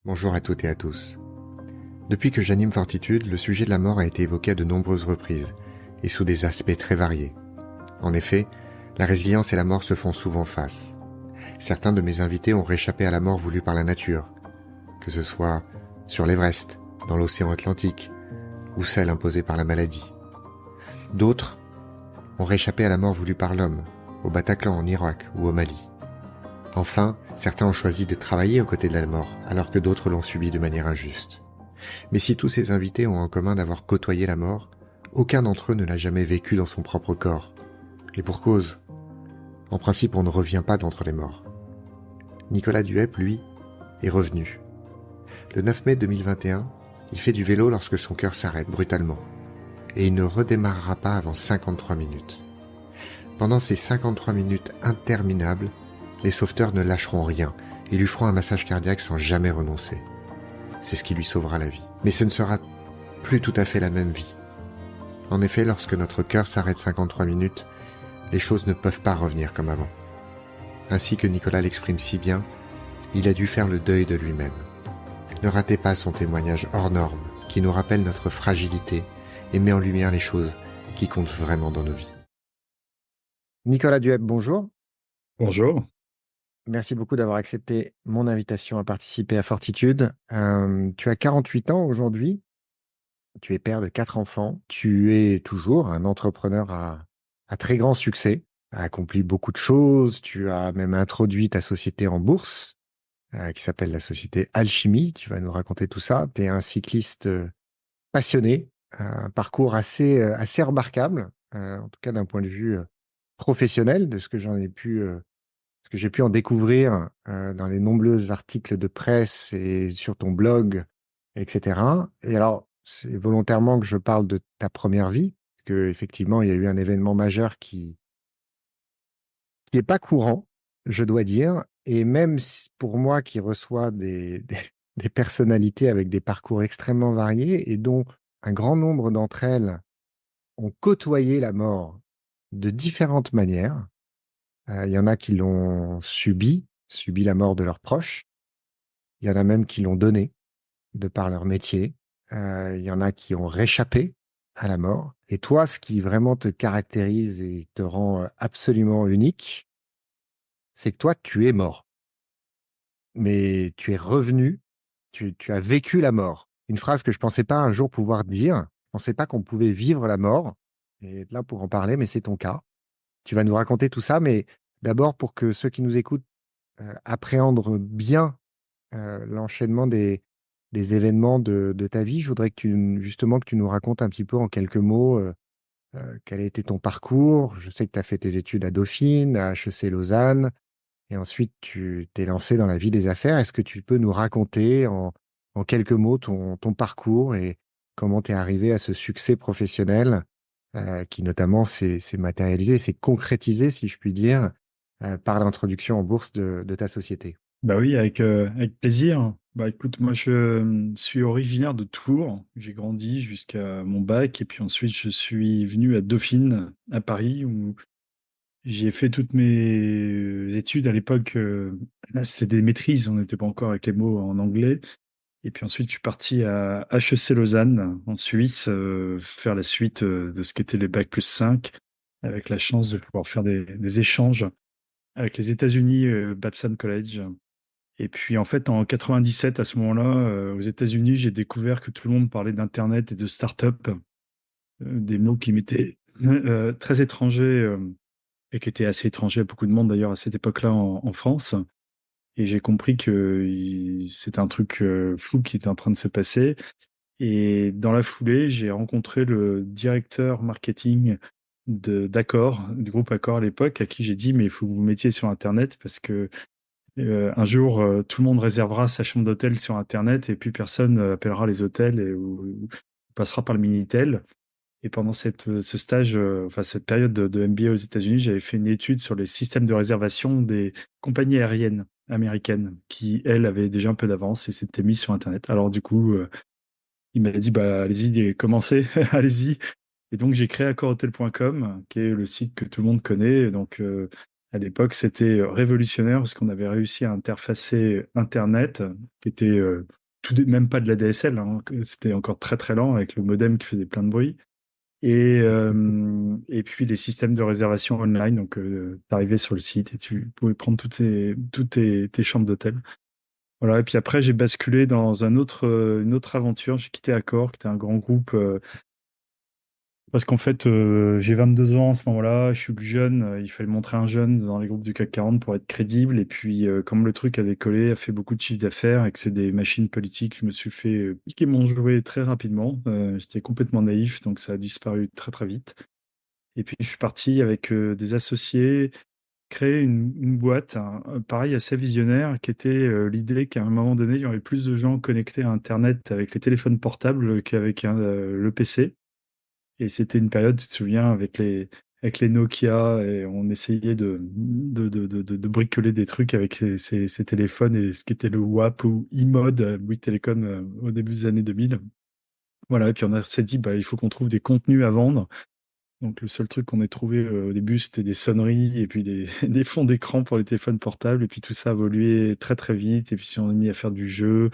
Bonjour à toutes et à tous. Depuis que j'anime Fortitude, le sujet de la mort a été évoqué à de nombreuses reprises, et sous des aspects très variés. En effet, la résilience et la mort se font souvent face. Certains de mes invités ont réchappé à la mort voulue par la nature, que ce soit sur l'Everest, dans l'océan Atlantique, ou celle imposée par la maladie. D'autres ont réchappé à la mort voulue par l'homme, au Bataclan en Irak ou au Mali. Enfin, certains ont choisi de travailler aux côtés de la mort, alors que d'autres l'ont subi de manière injuste. Mais si tous ces invités ont en commun d'avoir côtoyé la mort, aucun d'entre eux ne l'a jamais vécu dans son propre corps. Et pour cause. En principe, on ne revient pas d'entre les morts. Nicolas Duhep, lui, est revenu. Le 9 mai 2021, il fait du vélo lorsque son cœur s'arrête brutalement. Et il ne redémarrera pas avant 53 minutes. Pendant ces 53 minutes interminables, les sauveteurs ne lâcheront rien et lui feront un massage cardiaque sans jamais renoncer. C'est ce qui lui sauvera la vie. Mais ce ne sera plus tout à fait la même vie. En effet, lorsque notre cœur s'arrête 53 minutes, les choses ne peuvent pas revenir comme avant. Ainsi que Nicolas l'exprime si bien, il a dû faire le deuil de lui-même. Ne ratez pas son témoignage hors norme, qui nous rappelle notre fragilité et met en lumière les choses qui comptent vraiment dans nos vies. Nicolas Duhep, bonjour. Bonjour. Merci beaucoup d'avoir accepté mon invitation à participer à Fortitude. Tu as 48 ans aujourd'hui. Tu es père de 4 enfants. Tu es toujours un entrepreneur à très grand succès. Tu as accompli beaucoup de choses. Tu as même introduit ta société en bourse, qui s'appelle la société Alchimie. Tu vas nous raconter tout ça. Tu es un cycliste passionné, un parcours assez remarquable, en tout cas d'un point de vue professionnel, de ce que ce que j'ai pu en découvrir dans les nombreux articles de presse et sur ton blog, etc. Et alors, c'est volontairement que je parle de ta première vie, parce que effectivement, il y a eu un événement majeur qui est pas courant, je dois dire. Et même pour moi qui reçois des personnalités avec des parcours extrêmement variés et dont un grand nombre d'entre elles ont côtoyé la mort de différentes manières. Il y en a qui l'ont subi la mort de leurs proches. Il y en a même qui l'ont donné de par leur métier. Il y en a qui ont réchappé à la mort. Et toi, ce qui vraiment te caractérise et te rend absolument unique, c'est que toi, tu es mort. Mais tu es revenu, tu as vécu la mort. Une phrase que je pensais pas un jour pouvoir dire. Je pensais pas qu'on pouvait vivre la mort. Et être là pour en parler, mais c'est ton cas. Tu vas nous raconter tout ça, mais d'abord pour que ceux qui nous écoutent appréhendent bien l'enchaînement des événements de ta vie, je voudrais justement que tu nous racontes un petit peu en quelques mots quel a été ton parcours. Je sais que tu as fait tes études à Dauphine, à HEC Lausanne, et ensuite tu t'es lancé dans la vie des affaires. Est-ce que tu peux nous raconter en quelques mots ton parcours et comment tu es arrivé à ce succès professionnel qui notamment s'est matérialisé, s'est concrétisé, si je puis dire, par l'introduction en bourse de ta société? Bah oui, avec plaisir. Bah écoute, moi je suis originaire de Tours. J'ai grandi jusqu'à mon bac et puis ensuite je suis venu à Dauphine, à Paris, où j'ai fait toutes mes études à l'époque. Là, c'était des maîtrises, on n'était pas encore avec les mots en anglais. Et puis ensuite, je suis parti à HEC Lausanne, en Suisse, faire la suite de ce qu'étaient les bac+5, avec la chance de pouvoir faire des échanges avec les États-Unis, Babson College. Et puis en fait, en 97, à ce moment-là, aux États-Unis, j'ai découvert que tout le monde parlait d'Internet et de start-up, des mots qui m'étaient très étrangers et qui étaient assez étrangers à beaucoup de monde d'ailleurs à cette époque-là en France. Et j'ai compris que c'était un truc fou qui était en train de se passer. Et dans la foulée, j'ai rencontré le directeur marketing d'Accor, du groupe Accor à l'époque, à qui j'ai dit, mais il faut que vous vous mettiez sur Internet parce que un jour, tout le monde réservera sa chambre d'hôtel sur Internet et puis personne appellera les hôtels ou passera par le Minitel. Et pendant ce stage, enfin cette période de MBA aux États-Unis, j'avais fait une étude sur les systèmes de réservation des compagnies aériennes américaines qui, elles, avaient déjà un peu d'avance et s'étaient mises sur Internet. Alors du coup, il m'a dit, bah, allez-y, commencez, allez-y. Et donc, j'ai créé accorhotel.com, qui est le site que tout le monde connaît. Donc, À l'époque, c'était révolutionnaire parce qu'on avait réussi à interfacer Internet, qui était même pas de la DSL, hein, que c'était encore très très lent avec le modem qui faisait plein de bruit. Et puis les systèmes de réservation online, donc tu arrivais sur le site et tu pouvais prendre toutes tes chambres d'hôtel. Voilà, et puis après j'ai basculé dans une autre aventure, j'ai quitté Accor, qui était un grand groupe parce qu'en fait, j'ai 22 ans à ce moment-là, je suis plus jeune, il fallait montrer un jeune dans les groupes du CAC 40 pour être crédible. Et puis, comme le truc a décollé, a fait beaucoup de chiffre d'affaires et que c'est des machines politiques, je me suis fait piquer mon jouet très rapidement. J'étais complètement naïf, donc ça a disparu très très vite. Et puis, je suis parti avec des associés, créer une boîte, pareil, assez visionnaire, qui était l'idée qu'à un moment donné, il y aurait plus de gens connectés à Internet avec les téléphones portables qu'avec le PC. Et c'était une période, tu te souviens, avec les Nokia, et on essayait de bricoler des trucs avec ces téléphones et ce qui était le WAP ou e-mode, Bouygues Télécom, au début des années 2000. Voilà, et puis on s'est dit, bah, il faut qu'on trouve des contenus à vendre. Donc le seul truc qu'on ait trouvé au début, c'était des sonneries et puis des fonds d'écran pour les téléphones portables. Et puis tout ça a évolué très très vite. Et puis si on est mis à faire du jeu,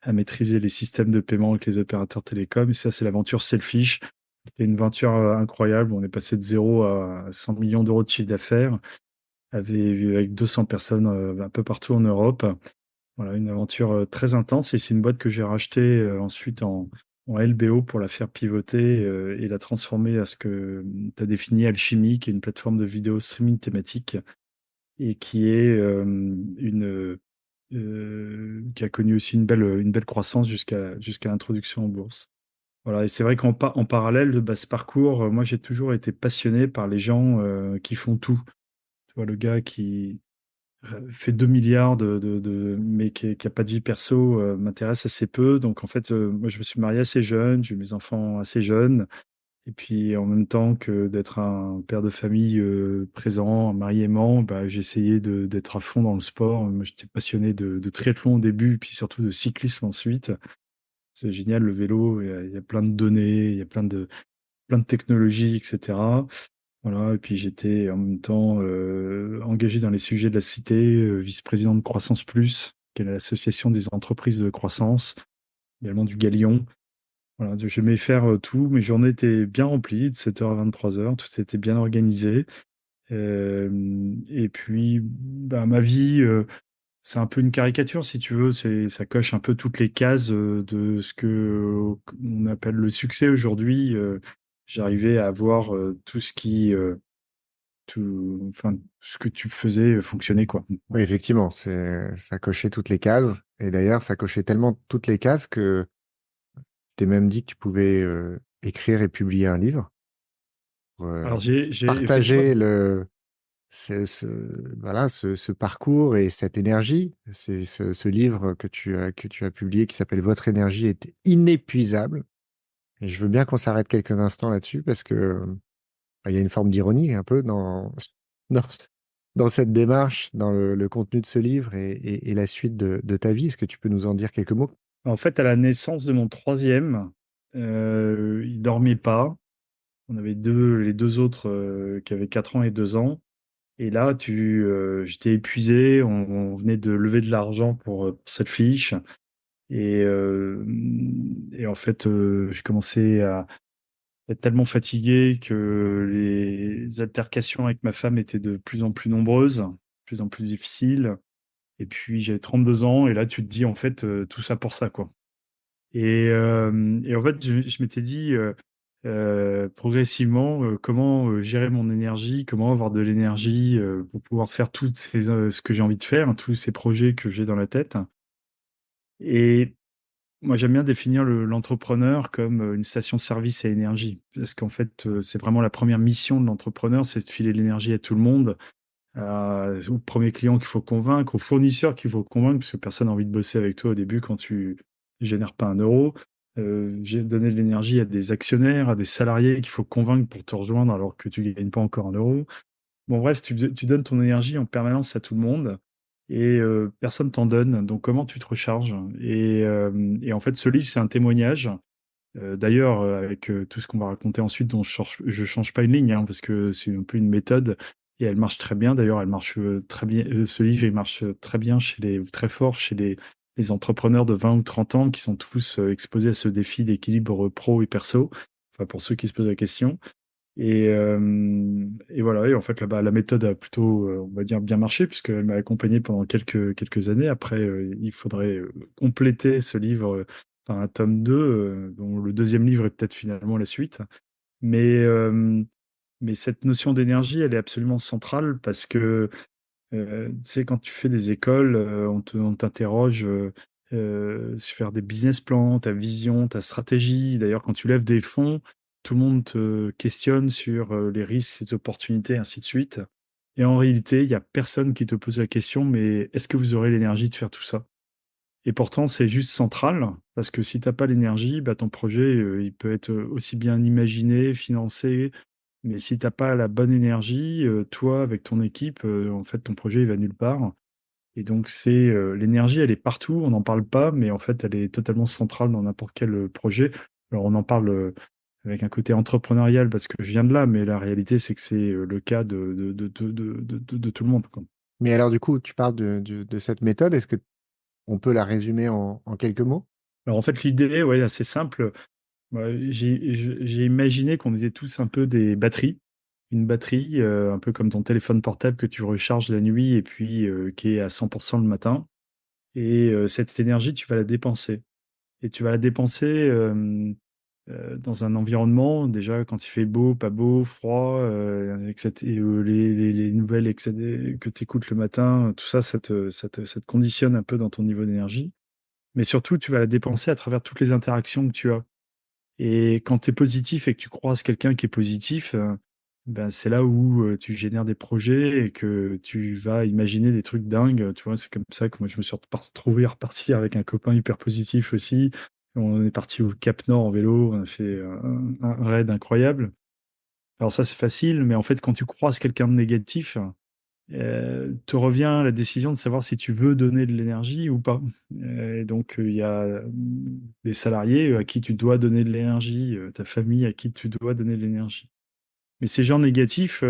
à maîtriser les systèmes de paiement avec les opérateurs télécoms. Et ça, c'est l'aventure Selfish. C'était une aventure incroyable. On est passé de 0 à 100 millions d'euros de chiffre d'affaires avec 200 personnes un peu partout en Europe. Voilà, une aventure très intense. Et c'est une boîte que j'ai rachetée ensuite en LBO pour la faire pivoter et la transformer à ce que tu as défini Alchemy, qui est une plateforme de vidéo streaming thématique et qui est qui a connu aussi une belle croissance jusqu'à l'introduction en bourse. Voilà, et c'est vrai en parallèle de ce parcours, moi j'ai toujours été passionné par les gens qui font tout. Tu vois, le gars qui fait 2 milliards mais qui a pas de vie perso m'intéresse assez peu. Donc en fait, moi je me suis marié assez jeune, j'ai eu mes enfants assez jeunes. Et puis en même temps que d'être un père de famille présent, un mari aimant, bah, j'ai essayé d'être à fond dans le sport. Moi j'étais passionné de triathlon au début, puis surtout de cyclisme ensuite. C'est génial, le vélo, il y a plein de données, il y a plein de technologies, etc. Voilà, et puis j'étais en même temps engagé dans les sujets de la cité, vice-président de Croissance Plus, qui est l'association des entreprises de croissance, également du Galion. Voilà, j'aimais faire tout, mes journées étaient bien remplies, de 7h à 23h, tout était bien organisé. Et puis, bah, ma vie, c'est un peu une caricature, si tu veux. Ça coche un peu toutes les cases de ce que on appelle le succès aujourd'hui. J'arrivais à avoir enfin, ce que tu faisais fonctionner, quoi. Oui, effectivement, ça cochait toutes les cases. Et d'ailleurs, ça cochait tellement toutes les cases que t'es même dit que tu pouvais écrire et publier un livre pour Alors, j'ai effectivement. partager ce, voilà, ce parcours et cette énergie. C'est ce livre que tu as publié qui s'appelle Votre énergie est inépuisable. Et je veux bien qu'on s'arrête quelques instants là-dessus parce que bah, il y a une forme d'ironie un peu dans, dans cette démarche, dans le contenu de ce livre et la suite de ta vie. Est-ce que tu peux nous en dire quelques mots? En fait, à la naissance de mon troisième, il dormait pas. On avait les deux autres qui avaient 4 ans et 2 ans. Et là, j'étais épuisé. On venait de lever de l'argent pour cette fiche. Et, euh, et en fait, je commençais à être tellement fatigué que les altercations avec ma femme étaient de plus en plus nombreuses, de plus en plus difficiles. Et puis, j'avais 32 ans. Et là, tu te dis, en fait, tout ça pour ça, quoi. Et en fait, je m'étais dit progressivement comment gérer mon énergie, comment avoir de l'énergie pour pouvoir faire ce que j'ai envie de faire, hein, tous ces projets que j'ai dans la tête. Et moi, j'aime bien définir l'entrepreneur comme une station-service à énergie, parce qu'en fait, c'est vraiment la première mission de l'entrepreneur, c'est de filer de l'énergie à tout le monde, au premier client qu'il faut convaincre, au fournisseur qu'il faut convaincre, parce que personne n'a envie de bosser avec toi au début quand tu génères pas un euro. J'ai donné de l'énergie à des actionnaires, à des salariés qu'il faut convaincre pour te rejoindre alors que tu gagnes pas encore un euro. Bon, bref, tu donnes ton énergie en permanence à tout le monde et personne t'en donne. Donc, comment tu te recharges? Et en fait, ce livre, c'est un témoignage. D'ailleurs, avec tout ce qu'on va raconter ensuite, dont je change pas une ligne, hein, parce que c'est un peu une méthode. et elle marche très bien. D'ailleurs, elle marche très bien. Ce livre, il marche très bien très fort chez les entrepreneurs de 20 ou 30 ans qui sont tous exposés à ce défi d'équilibre pro et perso. Enfin, pour ceux qui se posent la question. Et voilà, et en fait, là-bas, la méthode a plutôt, on va dire, bien marché, puisqu'elle m'a accompagné pendant quelques années. Après, il faudrait compléter ce livre par un tome 2, dont le deuxième livre est peut-être finalement la suite. Mais, euh, mais cette notion d'énergie, elle est absolument centrale parce que, tu sais, quand tu fais des écoles, on t'interroge sur faire des business plans, ta vision, ta stratégie. D'ailleurs, quand tu lèves des fonds, tout le monde te questionne sur les risques, les opportunités, ainsi de suite. Et en réalité, il n'y a personne qui te pose la question, mais est-ce que vous aurez l'énergie de faire tout ça? Et pourtant, c'est juste central, parce que si tu n'as pas l'énergie, bah, ton projet, il peut être aussi bien imaginé, financé, mais si tu n'as pas la bonne énergie, toi, avec ton équipe, en fait, ton projet, il va nulle part. Et donc, l'énergie, elle est partout, on n'en parle pas, mais en fait, elle est totalement centrale dans n'importe quel projet. Alors, on en parle avec un côté entrepreneurial parce que je viens de là, mais la réalité, c'est que c'est le cas de tout le monde, quoi. Mais alors, du coup, tu parles de cette méthode. Est-ce que on peut la résumer en quelques mots? Alors, en fait, l'idée, ouais, assez simple. J'ai imaginé qu'on était tous un peu des batteries. Une batterie, un peu comme ton téléphone portable que tu recharges la nuit et puis qui est à 100% le matin. Et cette énergie, tu vas la dépenser. Et tu vas la dépenser dans un environnement, déjà quand il fait beau, pas beau, froid, les nouvelles que tu écoutes le matin, tout ça, ça te conditionne un peu dans ton niveau d'énergie. Mais surtout, tu vas la dépenser à travers toutes les interactions que tu as. Et quand tu es positif et que tu croises quelqu'un qui est positif, ben c'est là où tu génères des projets et que tu vas imaginer des trucs dingues. Tu vois, c'est comme ça que moi je me suis retrouvé à repartir avec un copain hyper positif aussi. On est parti au Cap Nord en vélo, on a fait un raid incroyable. Alors ça c'est facile, mais en fait quand tu croises quelqu'un de négatif, te revient la décision de savoir si tu veux donner de l'énergie ou pas. Et donc, il y a des salariés à qui tu dois donner de l'énergie, ta famille à qui tu dois donner de l'énergie. Mais ces gens négatifs,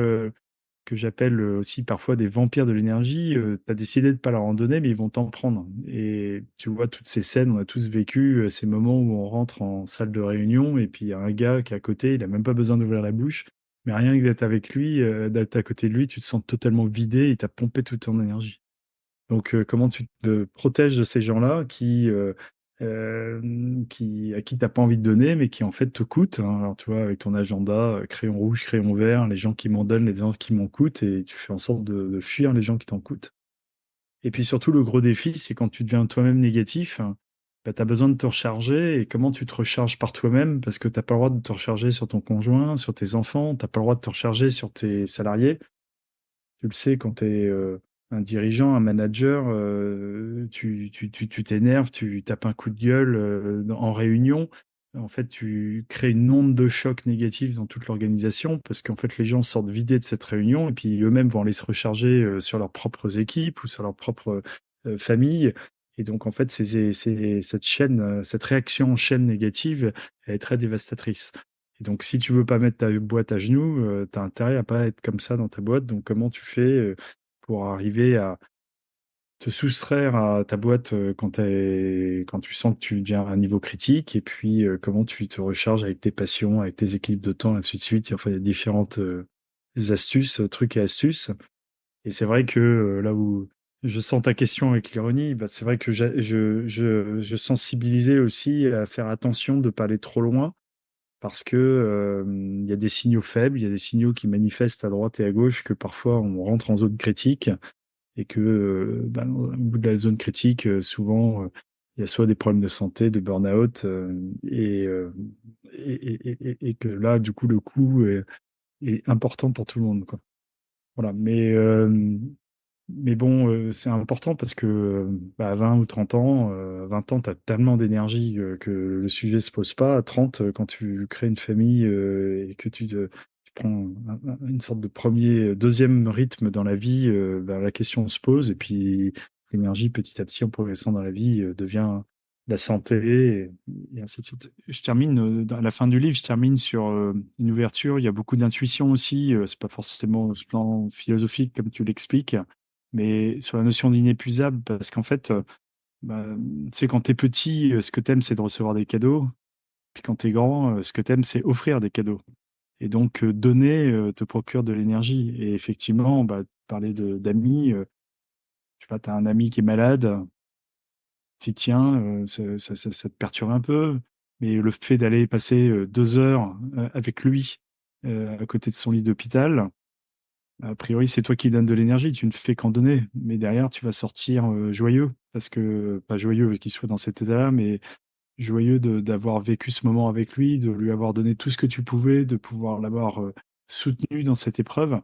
que j'appelle aussi parfois des vampires de l'énergie, tu as décidé de ne pas leur en donner, mais ils vont t'en prendre. Et tu vois, toutes ces scènes, on a tous vécu ces moments où on rentre en salle de réunion et puis il y a un gars qui est à côté, il n'a même pas besoin d'ouvrir la bouche, mais rien que d'être avec lui, d'être à côté de lui, tu te sens totalement vidé et tu as pompé toute ton énergie. Donc, comment tu te protèges de ces gens-là à qui t'as pas envie de donner, mais qui en fait te coûtent, hein. Alors, tu vois, avec ton agenda, crayon rouge, crayon vert, les gens qui m'en donnent, les gens qui m'en coûtent, et tu fais en sorte de fuir les gens qui t'en coûtent. Et puis surtout, le gros défi, c'est quand tu deviens toi-même négatif, bah, tu as besoin de te recharger. Et comment tu te recharges par toi-même? Parce que tu n'as pas le droit de te recharger sur ton conjoint, sur tes enfants, tu n'as pas le droit de te recharger sur tes salariés. Tu le sais, quand tu es un dirigeant, un manager, tu t'énerves, tu tapes un coup de gueule en réunion. En fait, tu crées une onde de choc négative dans toute l'organisation parce qu'en fait, les gens sortent vidés de cette réunion et puis eux-mêmes vont aller se recharger sur leurs propres équipes ou sur leur propre famille. Et donc, en fait, cette chaîne, cette réaction en chaîne négative, elle est très dévastatrice. Et donc, si tu veux pas mettre ta boîte à genoux, tu as intérêt à pas être comme ça dans ta boîte. Donc, comment tu fais pour arriver à te soustraire à ta boîte quand tu sens que tu viens à un niveau critique? Et puis, comment tu te recharges avec tes passions, avec tes équipes de temps, et ainsi de suite. Enfin, il y a différentes astuces, trucs et astuces. Et c'est vrai que là où je sens ta question avec l'ironie, bah, c'est vrai que je sensibilisais aussi à faire attention de ne pas aller trop loin parce que il y a des signaux faibles, il y a des signaux qui manifestent à droite et à gauche que parfois on rentre en zone critique et que ben, au bout de la zone critique, souvent il y a soit des problèmes de santé, de burn-out et que là du coup le coût est important pour tout le monde, quoi. Voilà, mais bon, c'est important parce que bah, à 20 ou 30 ans, 20 ans, tu as tellement d'énergie que le sujet se pose pas. À 30, quand tu crées une famille et que tu prends une sorte de deuxième rythme dans la vie, bah, la question se pose et puis l'énergie, petit à petit, en progressant dans la vie, la santé, et ainsi de suite. Je termine, à la fin du livre, je termine sur une ouverture. Il y a beaucoup d'intuition aussi. C'est pas forcément au plan philosophique comme tu l'expliques, mais sur la notion d'inépuisable, parce qu'en fait, bah, tu sais, quand t'es petit, ce que t'aimes, c'est de recevoir des cadeaux. Puis quand t'es grand, ce que t'aimes, c'est offrir des cadeaux. Et donc, donner te procure de l'énergie. Et effectivement, bah, parler d'amis, je sais pas, t'as un ami qui est malade, t'y tiens, ça te perturbe un peu. Mais le fait d'aller passer 2 heures avec lui à côté de son lit d'hôpital, a priori, c'est toi qui donnes de l'énergie, tu ne fais qu'en donner. Mais derrière, tu vas sortir joyeux. Parce que, pas joyeux qu'il soit dans cet état-là, mais joyeux d'avoir vécu ce moment avec lui, de lui avoir donné tout ce que tu pouvais, de pouvoir l'avoir soutenu dans cette épreuve.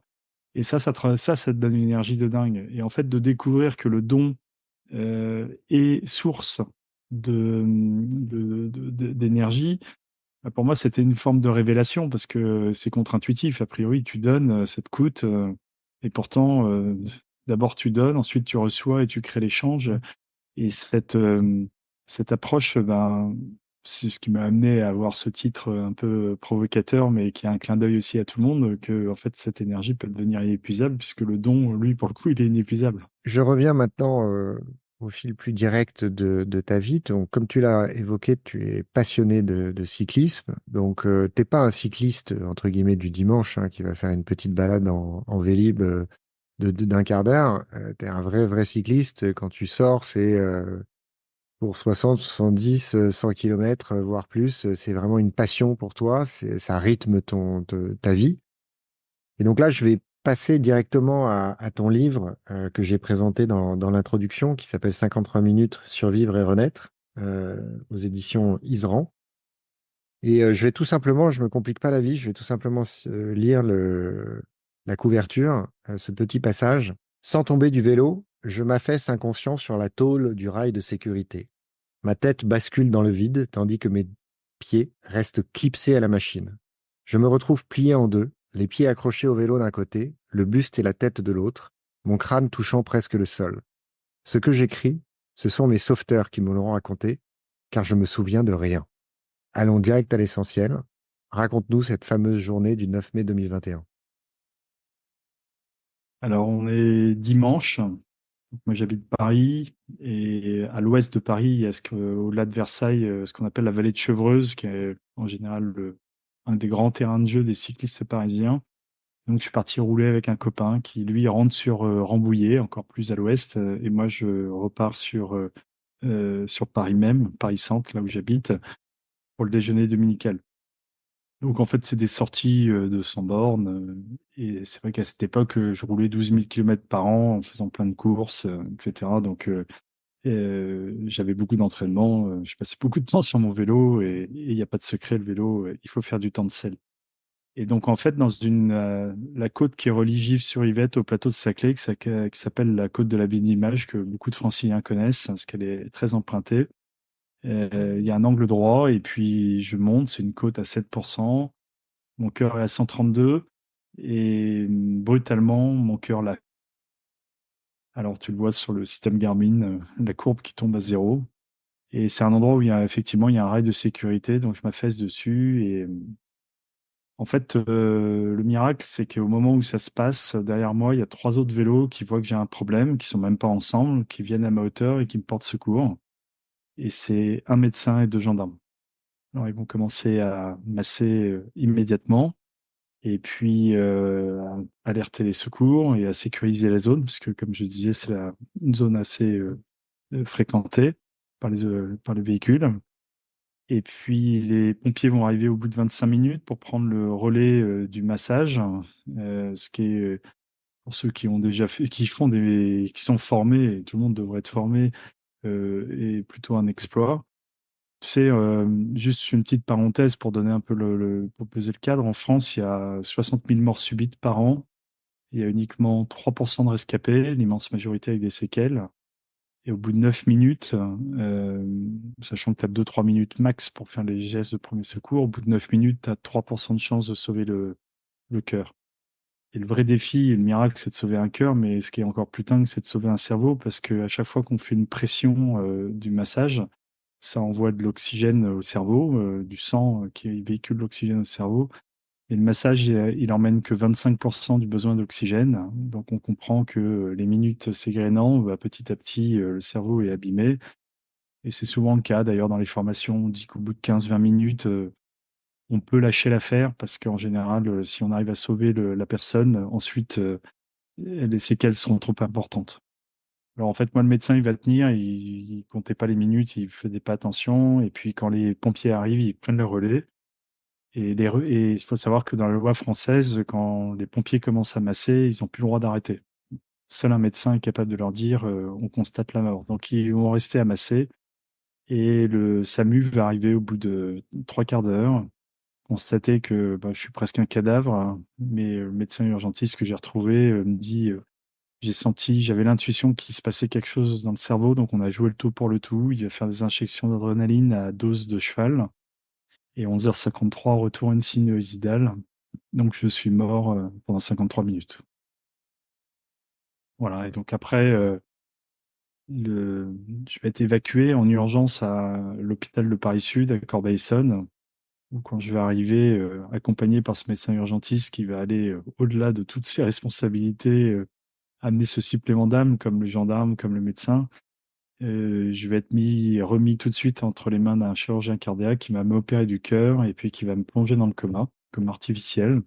Et ça te donne une énergie de dingue. Et en fait, de découvrir que le don est source d'énergie, bah, pour moi, c'était une forme de révélation parce que c'est contre-intuitif. A priori, tu donnes, ça te coûte. Et pourtant, d'abord tu donnes, ensuite tu reçois et tu crées l'échange. Et cette approche, ben, c'est ce qui m'a amené à avoir ce titre un peu provocateur, mais qui a un clin d'œil aussi à tout le monde, que en fait cette énergie peut devenir inépuisable, puisque le don, lui, pour le coup, il est inépuisable. Je reviens maintenant au fil plus direct de ta vie. Donc, comme tu l'as évoqué, tu es passionné de cyclisme. Donc, t'es pas un cycliste, entre guillemets, du dimanche, hein, qui va faire une petite balade en Vélib d'un quart d'heure. Tu es un vrai cycliste. Quand tu sors, c'est pour 60, 70, 100 km, voire plus. C'est vraiment une passion pour toi. Ça rythme ta vie. Et donc là, je vais passer directement à ton livre que j'ai présenté dans l'introduction, qui s'appelle 53 minutes, survivre et renaître, aux éditions Isran. Et je vais tout simplement, je me complique pas la vie, je vais tout simplement lire la couverture, ce petit passage. Sans tomber du vélo, je m'affaisse inconscient sur la tôle du rail de sécurité. Ma tête bascule dans le vide, tandis que mes pieds restent clipsés à la machine. Je me retrouve plié en deux, les pieds accrochés au vélo d'un côté, le buste et la tête de l'autre, mon crâne touchant presque le sol. Ce que j'écris, ce sont mes sauveteurs qui me l'ont raconté, car je me souviens de rien. Allons direct à l'essentiel. Raconte-nous cette fameuse journée du 9 mai 2021. Alors, on est dimanche. Donc, moi, j'habite Paris, et à l'ouest de Paris, il y a au-delà de Versailles, ce qu'on appelle la vallée de Chevreuse, qui est en général un des grands terrains de jeu des cyclistes parisiens. Donc, je suis parti rouler avec un copain qui, lui, rentre sur Rambouillet, encore plus à l'ouest, et moi, je repars sur Paris même, Paris Centre, là où j'habite, pour le déjeuner dominical. Donc, en fait, c'est des sorties de 100 bornes, et c'est vrai qu'à cette époque, je roulais 12 000 km par an en faisant plein de courses, etc. Donc, j'avais beaucoup d'entraînement, je passais beaucoup de temps sur mon vélo, et il n'y a pas de secret, le vélo, il faut faire du temps de selle. Et donc, en fait, la côte qui relie Givres-sur-Yvette au plateau de Saclay, qui s'appelle la côte de la Bénimage, que beaucoup de Franciliens connaissent, parce qu'elle est très empruntée, il y a un angle droit, et puis je monte, c'est une côte à 7%, mon cœur est à 132, et brutalement, mon cœur lâche. Alors, tu le vois sur le système Garmin, la courbe qui tombe à zéro. Et c'est un endroit où effectivement, il y a un rail de sécurité, donc je m'affaisse dessus, et en fait, le miracle, c'est qu'au moment où ça se passe, derrière moi, il y a trois autres vélos qui voient que j'ai un problème, qui sont même pas ensemble, qui viennent à ma hauteur et qui me portent secours. Et c'est un médecin et deux gendarmes. Alors, ils vont commencer à masser immédiatement, et puis à alerter les secours et à sécuriser la zone, parce que, comme je disais, c'est une zone assez fréquentée par les véhicules. Et puis les pompiers vont arriver au bout de 25 minutes pour prendre le relais du massage, ce qui est, pour ceux qui ont déjà fait, qui sont formés, et tout le monde devrait être formé, est plutôt un exploit. Tu sais, juste une petite parenthèse pour donner un peu pour poser le cadre. En France, il y a 60 000 morts subites par an. Il y a uniquement 3% de rescapés, l'immense majorité avec des séquelles. Et au bout de 9 minutes, sachant que tu as 2-3 minutes max pour faire les gestes de premier secours, au bout de 9 minutes, tu as 3% de chance de sauver le cœur. Et le vrai défi et le miracle, c'est de sauver un cœur, mais ce qui est encore plus dingue, c'est de sauver un cerveau, parce qu'à chaque fois qu'on fait une pression du massage, ça envoie de l'oxygène au cerveau, du sang qui véhicule l'oxygène au cerveau. Et le massage, il emmène que 25% du besoin d'oxygène. Donc on comprend que les minutes s'égrénant, bah, petit à petit, le cerveau est abîmé. Et c'est souvent le cas, d'ailleurs, dans les formations, on dit qu'au bout de 15-20 minutes, on peut lâcher l'affaire parce qu'en général, si on arrive à sauver la personne, ensuite, les séquelles seront trop importantes. Alors en fait, moi, le médecin, il va tenir, il comptait pas les minutes, il faisait pas attention. Et puis quand les pompiers arrivent, ils prennent le relais. Et il faut savoir que dans la loi française, quand les pompiers commencent à masser, ils n'ont plus le droit d'arrêter. Seul un médecin est capable de leur dire on constate la mort. Donc ils vont rester à masser. Et le SAMU va arriver au bout de trois quarts d'heure, constater que bah, je suis presque un cadavre, hein. Mais le médecin urgentiste que j'ai retrouvé me dit j'avais l'intuition qu'il se passait quelque chose dans le cerveau, donc on a joué le tout pour le tout. Il va faire des injections d'adrénaline à dose de cheval. Et 11h53, retour sinusoïdale. Donc je suis mort pendant 53 minutes. Voilà, et donc après, je vais être évacué en urgence à l'hôpital de Paris-Sud, à Corbeil-Essonnes, où quand je vais arriver, accompagné par ce médecin urgentiste qui va aller au-delà de toutes ses responsabilités, amener ce supplément d'âme, comme le gendarme, comme le médecin, je vais être remis tout de suite entre les mains d'un chirurgien cardiaque qui va m'opérer du cœur et puis qui va me plonger dans le coma artificiel.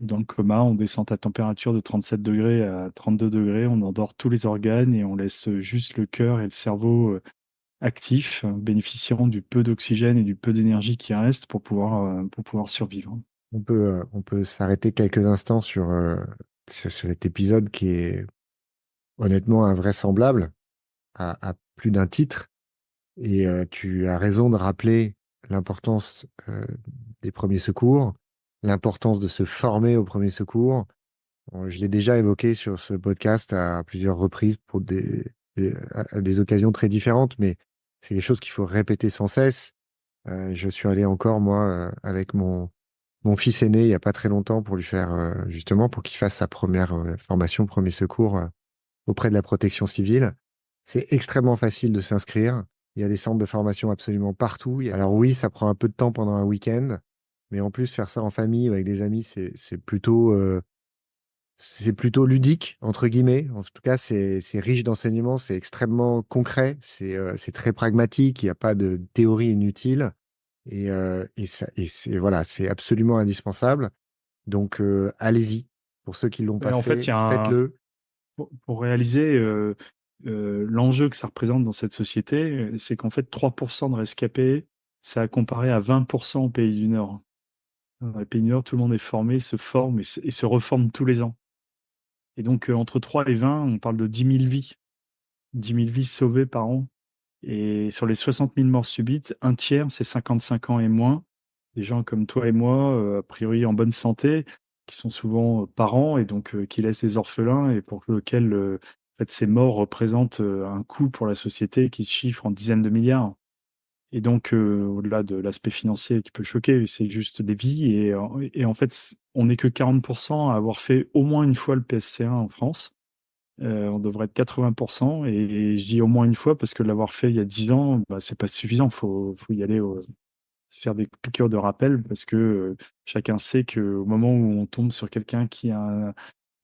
Dans le coma, on descend à température de 37 degrés à 32 degrés, on endort tous les organes et on laisse juste le cœur et le cerveau actifs, bénéficiant du peu d'oxygène et du peu d'énergie qui reste pour pouvoir survivre. On peut s'arrêter quelques instants sur cet épisode qui est honnêtement invraisemblable à plus d'un titre. Et tu as raison de rappeler l'importance des premiers secours, l'importance de se former aux premiers secours. Bon, je l'ai déjà évoqué sur ce podcast à plusieurs reprises pour à des occasions très différentes, mais c'est des choses qu'il faut répéter sans cesse. Je suis allé encore, moi, avec mon fils aîné il n'y a pas très longtemps pour lui faire, justement, pour qu'il fasse sa première formation premier secours auprès de la protection civile. C'est extrêmement facile de s'inscrire. Il y a des centres de formation absolument partout. Alors oui, ça prend un peu de temps pendant un week-end, mais en plus, faire ça en famille ou avec des amis, c'est plutôt ludique, entre guillemets. En tout cas, c'est riche d'enseignements, c'est extrêmement concret, c'est très pragmatique, il n'y a pas de théorie inutile. Voilà, c'est absolument indispensable. Donc, allez-y. Pour ceux qui ne l'ont pas Ouais, en fait, fait, faites-le. pour réaliser l'enjeu que ça représente dans cette société, c'est qu'en fait, 3% de rescapés, ça a comparé à 20% au pays du Nord. Dans les pays du Nord, tout le monde est formé, se forme et se reforme tous les ans. Et donc, entre 3 et 20, on parle de 10 000 vies. 10 000 vies sauvées par an. Et sur les 60 000 morts subites, un tiers, c'est 55 ans et moins. Des gens comme toi et moi, a priori en bonne santé, qui sont souvent parents et donc qui laissent des orphelins et pour lequel en fait, ces morts représentent un coût pour la société qui se chiffre en dizaines de milliards. Et donc, au-delà de l'aspect financier qui peut choquer, c'est juste des vies. Et en fait, on n'est que 40% à avoir fait au moins une fois le PSC1 en France. On devrait être 80%. Et je dis au moins une fois parce que l'avoir fait il y a 10 ans, bah, c'est pas suffisant. Faut y aller faire des piqûres de rappel parce que chacun sait qu'au moment où on tombe sur quelqu'un qui a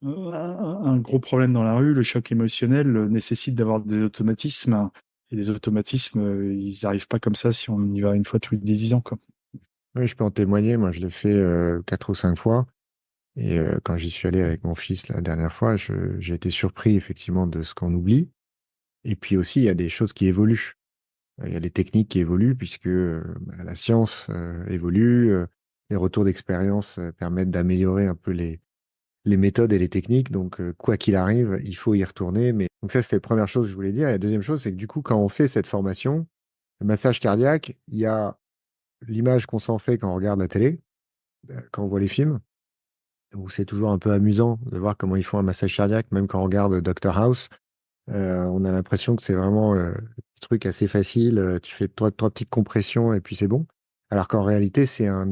un gros problème dans la rue, le choc émotionnel nécessite d'avoir des automatismes. Et les automatismes, ils n'arrivent pas comme ça si on y va une fois tous les 10 ans, quoi. Oui, je peux en témoigner. Moi, je l'ai fait 4 ou 5 fois. Et quand j'y suis allé avec mon fils la dernière fois, j'ai été surpris effectivement de ce qu'on oublie. Et puis aussi, il y a des choses qui évoluent. Il y a des techniques qui évoluent puisque bah, la science évolue. Les retours d'expérience permettent d'améliorer un peu les méthodes et les techniques. Donc, quoi qu'il arrive, il faut y retourner. Mais donc ça, c'était la première chose que je voulais dire. Et la deuxième chose, c'est que du coup, quand on fait cette formation, le massage cardiaque, il y a l'image qu'on s'en fait quand on regarde la télé, quand on voit les films, où c'est toujours un peu amusant de voir comment ils font un massage cardiaque, même quand on regarde Dr House. On a l'impression que c'est vraiment un truc assez facile. Tu fais trois petites compressions et puis c'est bon. Alors qu'en réalité, c'est un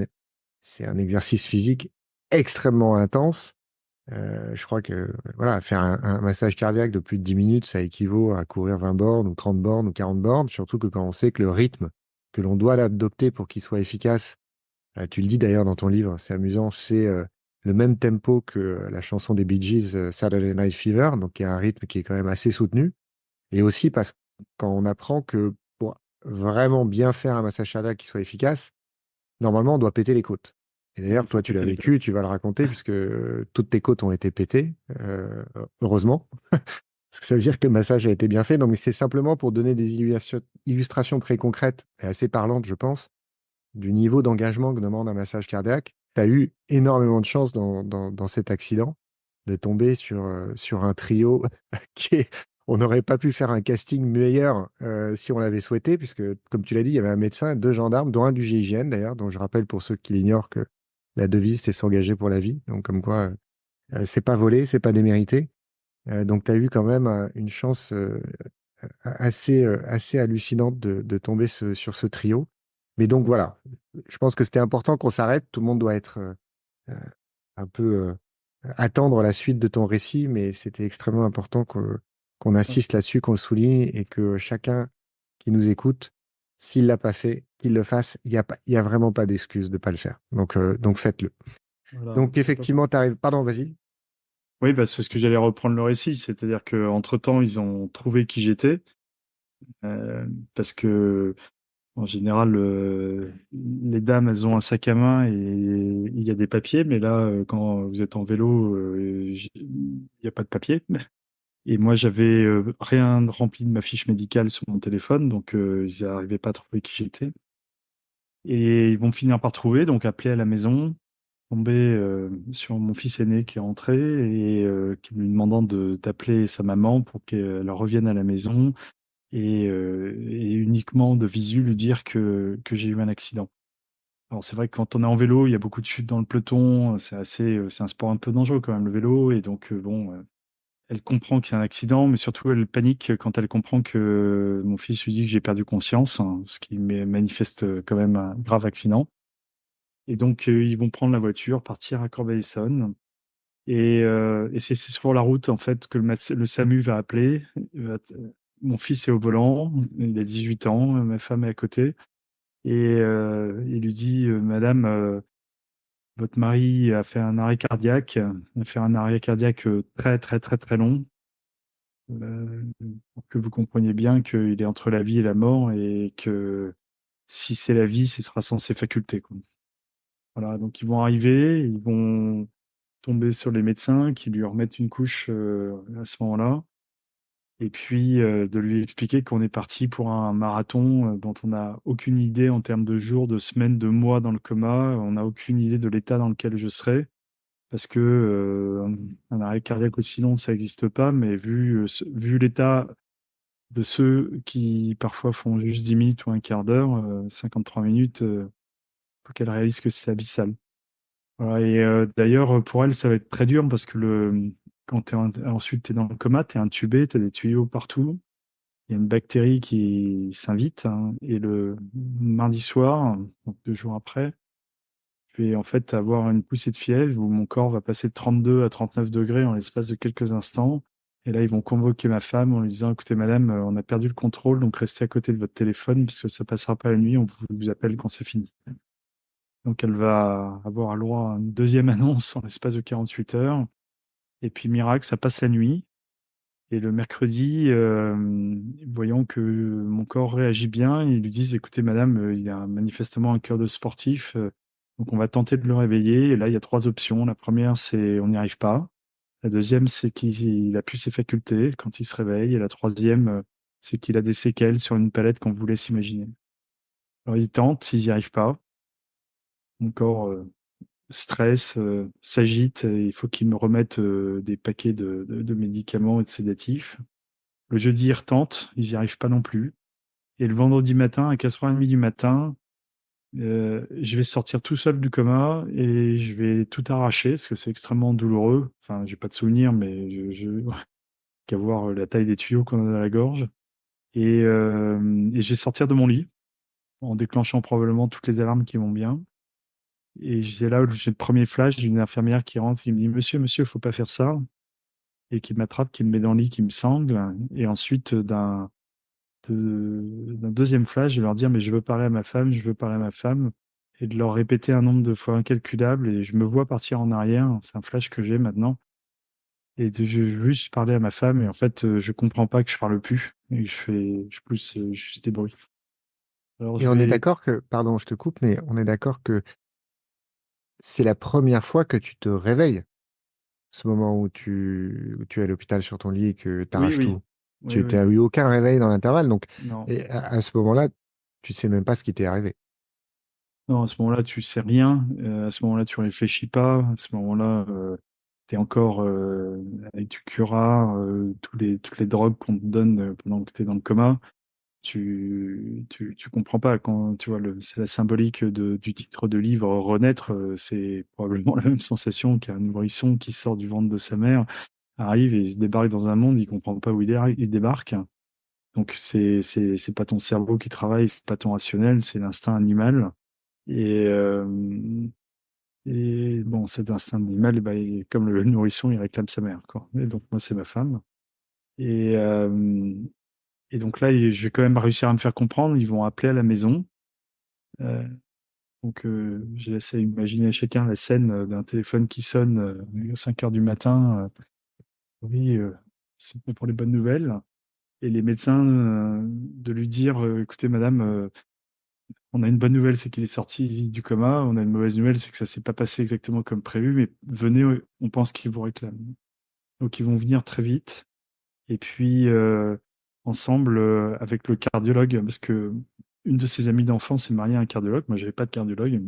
exercice physique extrêmement intense Je crois que voilà, faire un massage cardiaque de plus de 10 minutes, ça équivaut à courir 20 bornes ou 30 bornes ou 40 bornes, surtout que quand on sait que le rythme que l'on doit l'adopter pour qu'il soit efficace, tu le dis d'ailleurs dans ton livre, c'est amusant, c'est le même tempo que la chanson des Bee Gees, Saturday Night Fever, donc il y a un rythme qui est quand même assez soutenu. Et aussi parce que quand on apprend que pour vraiment bien faire un massage cardiaque qui soit efficace, normalement, on doit péter les côtes. Et d'ailleurs, Il faut toi, tu l'as péter les vécu, côtes. tu vas le raconter, puisque toutes tes côtes ont été pétées, heureusement. Parce que ça veut dire que le massage a été bien fait. Donc, c'est simplement pour donner des illustrations très concrètes et assez parlantes, je pense, du niveau d'engagement que demande un massage cardiaque. Tu as eu énormément de chance dans cet accident de tomber sur un trio qui est... On n'aurait pas pu faire un casting meilleur si on l'avait souhaité, puisque, comme tu l'as dit, il y avait un médecin, deux gendarmes, dont un du GIGN d'ailleurs, dont je rappelle pour ceux qui l'ignorent que la devise, c'est s'engager pour la vie. Donc, comme quoi, c'est pas volé, c'est pas démérité. Donc, tu as eu quand même une chance assez hallucinante de tomber sur ce trio. Mais donc, voilà, je pense que c'était important qu'on s'arrête. Tout le monde doit être euh, un peu attendre la suite de ton récit, mais c'était extrêmement important qu'on insiste là-dessus, qu'on le souligne et que chacun qui nous écoute, s'il l'a pas fait, qu'il le fasse. Il y a vraiment pas d'excuse de ne pas le faire. Donc faites-le. Voilà. Donc effectivement, tu arrives. Pardon, vas-y. Oui, bah, c'est ce que j'allais reprendre le récit, c'est-à-dire qu'entre-temps, ils ont trouvé qui j'étais, euh, parce que en général, les dames, elles ont un sac à main et il y a des papiers, mais là, quand vous êtes en vélo, il n'y a pas de papier. Et moi, j'avais rien rempli de ma fiche médicale sur mon téléphone, donc ils n'arrivaient pas à trouver qui j'étais. Et ils vont finir par trouver, donc appeler à la maison, tomber sur mon fils aîné qui est rentré et qui lui demandant d'appeler sa maman pour qu'elle revienne à la maison et uniquement de visu lui dire que j'ai eu un accident. Alors c'est vrai que quand on est en vélo, il y a beaucoup de chutes dans le peloton, c'est un sport un peu dangereux quand même le vélo et donc bon, elle comprend qu'il y a un accident, mais surtout elle panique quand elle comprend que mon fils lui dit que j'ai perdu conscience, hein, ce qui manifeste quand même un grave accident. Et donc ils vont prendre la voiture, partir à Corbeil-Essonnes. Et c'est sur la route en fait que le SAMU va appeler. Mon fils est au volant, il a 18 ans, ma femme est à côté. Et il lui dit, Madame, votre mari a fait un arrêt cardiaque, a fait un arrêt cardiaque très très très très long, pour que vous compreniez bien qu'il est entre la vie et la mort et que si c'est la vie, ce sera sans ses facultés, quoi. Voilà, donc ils vont arriver, ils vont tomber sur les médecins qui lui remettent une couche à ce moment-là. Et puis de lui expliquer qu'on est parti pour un marathon dont on n'a aucune idée en termes de jours, de semaines, de mois dans le coma. On n'a aucune idée de l'état dans lequel je serais. Parce que un arrêt cardiaque aussi long, ça n'existe pas. Mais vu l'état de ceux qui parfois font juste 10 minutes ou un quart d'heure, 53 minutes, faut qu'elle réalise que c'est abyssal. Voilà, et d'ailleurs, pour elle, ça va être très dur parce que quand ensuite tu es dans le coma, tu es intubé, tu as des tuyaux partout. Il y a une bactérie qui s'invite, hein, et le mardi soir, donc 2 jours après, je vais en fait avoir une poussée de fièvre où mon corps va passer de 32 à 39 degrés en l'espace de quelques instants. Et là, ils vont convoquer ma femme en lui disant, écoutez, madame, on a perdu le contrôle, donc restez à côté de votre téléphone parce que ça passera pas la nuit, on vous appelle quand c'est fini. Donc elle va avoir le droit à une deuxième annonce en l'espace de 48 heures. Et puis miracle, ça passe la nuit. Et le mercredi, voyant que mon corps réagit bien, ils lui disent, écoutez, madame, il a manifestement un cœur de sportif, donc on va tenter de le réveiller. Et là, il y a trois options. La première, c'est on n'y arrive pas. La deuxième, c'est qu'il a plus ses facultés quand il se réveille. Et la troisième, c'est qu'il a des séquelles sur une palette qu'on vous laisse imaginer. Alors ils tentent, ils n'y arrivent pas. Mon corps stresse, s'agite, et il faut qu'ils me remettent des paquets de médicaments et de sédatifs. Le jeudi, ils retentent, ils n'y arrivent pas non plus. Et le vendredi matin, à 4h30 du matin, je vais sortir tout seul du coma et je vais tout arracher parce que c'est extrêmement douloureux. Enfin, j'ai pas de souvenir, mais qu'à voir la taille des tuyaux qu'on a dans la gorge. Et je vais sortir de mon lit en déclenchant probablement toutes les alarmes qui vont bien. Et c'est là où j'ai le premier flash d'une infirmière qui rentre, qui me dit, Monsieur, monsieur, faut pas faire ça. Et qui m'attrape, qui me met dans le lit, qui me sangle. Et ensuite, d'un deuxième flash, je vais leur dire, mais je veux parler à ma femme, je veux parler à ma femme. Et de leur répéter un nombre de fois incalculable. Et je me vois partir en arrière. C'est un flash que j'ai maintenant. Et je veux juste parler à ma femme. Et en fait, je comprends pas que je parle plus. Et je pousse juste des bruits. Alors, Et je on est vais. d'accord que, pardon, je te coupe, mais on est d'accord que c'est la première fois que tu te réveilles, ce moment où tu es à l'hôpital sur ton lit et que tu Oui, arraches oui. tout. Oui, Tu oui. n'as eu aucun réveil dans l'intervalle, donc, Non. et à ce moment-là, tu sais même pas ce qui t'est arrivé. Non, à ce moment-là, tu sais rien. À ce moment-là, tu réfléchis pas. À ce moment-là, tu es encore avec du cura, toutes les drogues qu'on te donne pendant que tu es dans le coma. Tu comprends pas quand tu vois c'est la symbolique du titre de livre Renaître. C'est probablement la même sensation qu'un nourrisson qui sort du ventre de sa mère, arrive et il se débarque dans un monde, il comprend pas où il débarque. Donc c'est pas ton cerveau qui travaille, c'est pas ton rationnel, c'est l'instinct animal. Et, et bon, cet instinct animal, bah, comme le nourrisson, il réclame sa mère, quoi. Et donc moi, c'est ma femme. Et, euh, et donc là, je vais quand même réussir à me faire comprendre. Ils vont appeler à la maison. Euh, donc je laisse imaginer à chacun la scène d'un téléphone qui sonne à 5 heures du matin. Oui, c'est pour les bonnes nouvelles. Et les médecins de lui dire, écoutez, madame, on a une bonne nouvelle, c'est qu'il est sorti du coma. On a une mauvaise nouvelle, c'est que ça s'est pas passé exactement comme prévu, mais venez, on pense qu'il vous réclame. Donc ils vont venir très vite. Et puis ensemble avec le cardiologue, parce que une de ses amies d'enfance s'est mariée à un cardiologue. Moi, j'avais pas de cardiologue.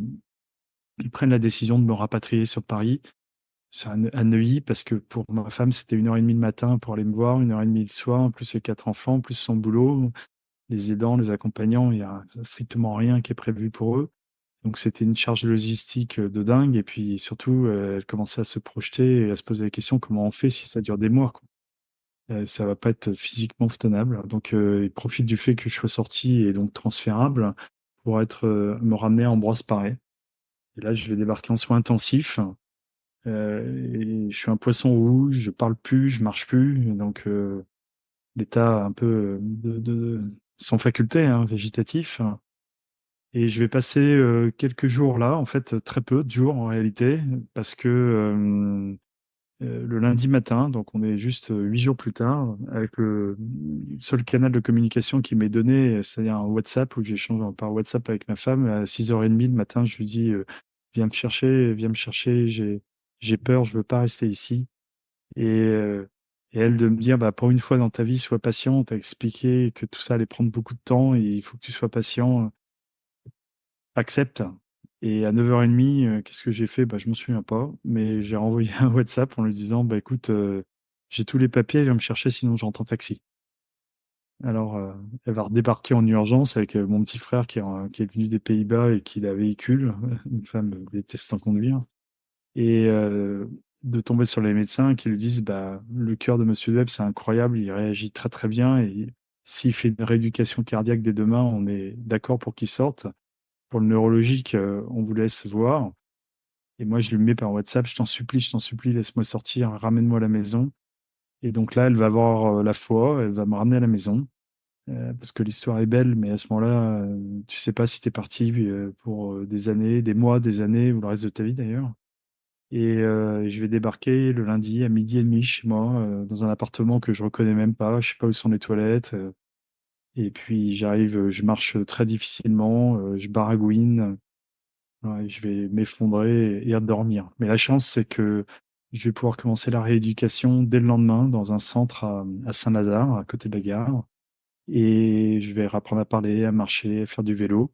Ils prennent la décision de me rapatrier sur Paris. C'est à Neuilly, parce que pour ma femme, c'était 1h30 le matin pour aller me voir, 1h30 le soir, plus les 4 enfants, plus son boulot, les aidants, les accompagnants. Il y a strictement rien qui est prévu pour eux. Donc c'était une charge logistique de dingue. Et puis surtout, elle commençait à se projeter et à se poser la question comment on fait si ça dure des mois, quoi. Ça va pas être physiquement tenable. Donc il profite du fait que je sois sorti et donc transférable pour me ramener à Ambroise-Paré. Et là, je vais débarquer en soins intensifs. Et je suis un poisson rouge, je parle plus, je marche plus. Donc l'état un peu sans faculté, hein, végétatif. Et je vais passer quelques jours là, en fait très peu de jours en réalité, parce que le lundi matin, donc on est juste 8 jours plus tard, avec le seul canal de communication qui m'est donné, c'est-à-dire un WhatsApp où j'échange par WhatsApp avec ma femme, à 6h30 le matin, je lui dis viens me chercher, j'ai peur, je veux pas rester ici. Et, euh, et elle de me dire, bah, pour une fois dans ta vie, sois patient, t'as expliqué que tout ça allait prendre beaucoup de temps et il faut que tu sois patient, accepte. Et à 9h30, qu'est-ce que j'ai fait? Bah, je me souviens pas, mais j'ai renvoyé un WhatsApp en lui disant, bah, écoute, j'ai tous les papiers, viens me chercher, sinon je rentre en taxi. Alors, elle va redébarquer en urgence avec mon petit frère qui est venu des Pays-Bas et qui a véhicule, une femme détestant conduire, et de tomber sur les médecins qui lui disent, bah, le cœur de Monsieur Webb, c'est incroyable, il réagit très très bien, et s'il fait une rééducation cardiaque dès demain, on est d'accord pour qu'il sorte. Pour le neurologique, on vous laisse voir. Et moi, je lui mets par WhatsApp, je t'en supplie, laisse-moi sortir, ramène-moi à la maison. Et donc là, elle va avoir la foi, elle va me ramener à la maison, parce que l'histoire est belle, mais à ce moment-là, tu sais pas si tu es parti pour des années, des mois, des années, ou le reste de ta vie d'ailleurs. Et je vais débarquer le lundi à 12h30 chez moi, dans un appartement que je reconnais même pas, je sais pas où sont les toilettes. Et puis j'arrive, je marche très difficilement, je baragouine. Ouais, je vais m'effondrer et dormir. Mais la chance, c'est que je vais pouvoir commencer la rééducation dès le lendemain dans un centre à Saint-Lazare, à côté de la gare. Et je vais apprendre à parler, à marcher, à faire du vélo.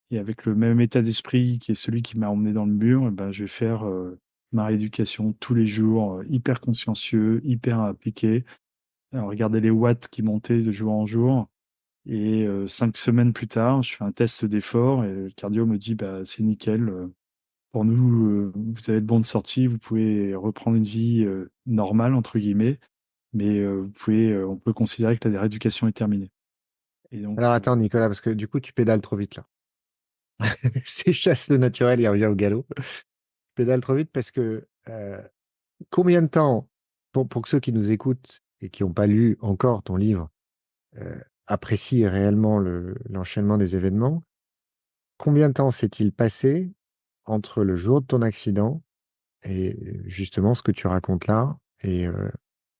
Et avec le même état d'esprit qui est celui qui m'a emmené dans le mur, eh ben, je vais faire ma rééducation tous les jours, hyper consciencieux, hyper appliqué. Alors, regarder les watts qui montaient de jour en jour. Et 5 semaines plus tard, je fais un test d'effort et le cardio me dit bah, c'est nickel. Pour nous, vous avez le bon de sortie, vous pouvez reprendre une vie normale, entre guillemets, mais on peut considérer que la rééducation est terminée. Et donc, Alors attends, Nicolas, parce que du coup, tu pédales trop vite là. s'échasse le naturel et revient au galop. Je pédale trop vite parce que combien de temps, pour que ceux qui nous écoutent et qui n'ont pas lu encore ton livre euh, apprécient réellement l'enchaînement des événements, combien de temps s'est-il passé entre le jour de ton accident et justement ce que tu racontes là et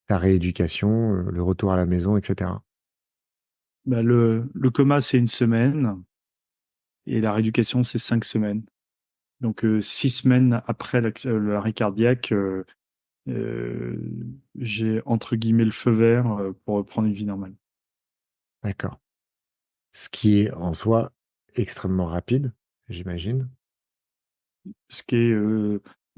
ta rééducation, le retour à la maison, etc. Bah, le coma, c'est 1 semaine et la rééducation, c'est 5 semaines. Donc, 6 semaines après l'arrêt cardiaque, euh, j'ai entre guillemets le feu vert pour reprendre une vie normale. D'accord. Ce qui est en soi extrêmement rapide, j'imagine. Ce qui est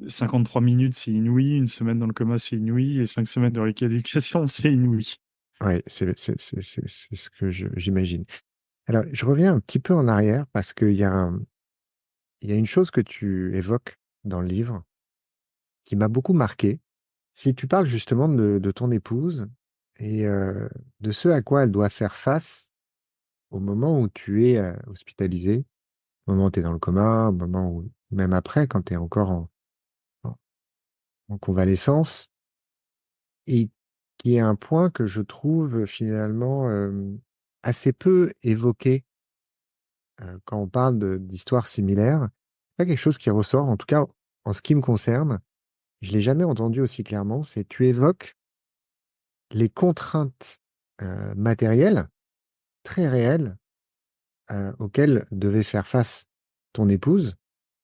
53 minutes, c'est inouï. 1 semaine dans le coma, c'est inouï. Et 5 semaines de rééducation, c'est inouï. Oui, c'est ce que j'imagine. Alors, je reviens un petit peu en arrière parce il y a une chose que tu évoques dans le livre qui m'a beaucoup marqué. Si tu parles justement de ton épouse et de ce à quoi elle doit faire face au moment où tu es hospitalisé, au moment où tu es dans le coma, au moment où, même après, quand tu es encore en- en convalescence, et qui est un point que je trouve finalement assez peu évoqué quand on parle d'histoires similaires. Pas quelque chose qui ressort, en tout cas en ce qui me concerne, je l'ai jamais entendu aussi clairement, c'est tu évoques les contraintes matérielles très réelles auxquelles devait faire face ton épouse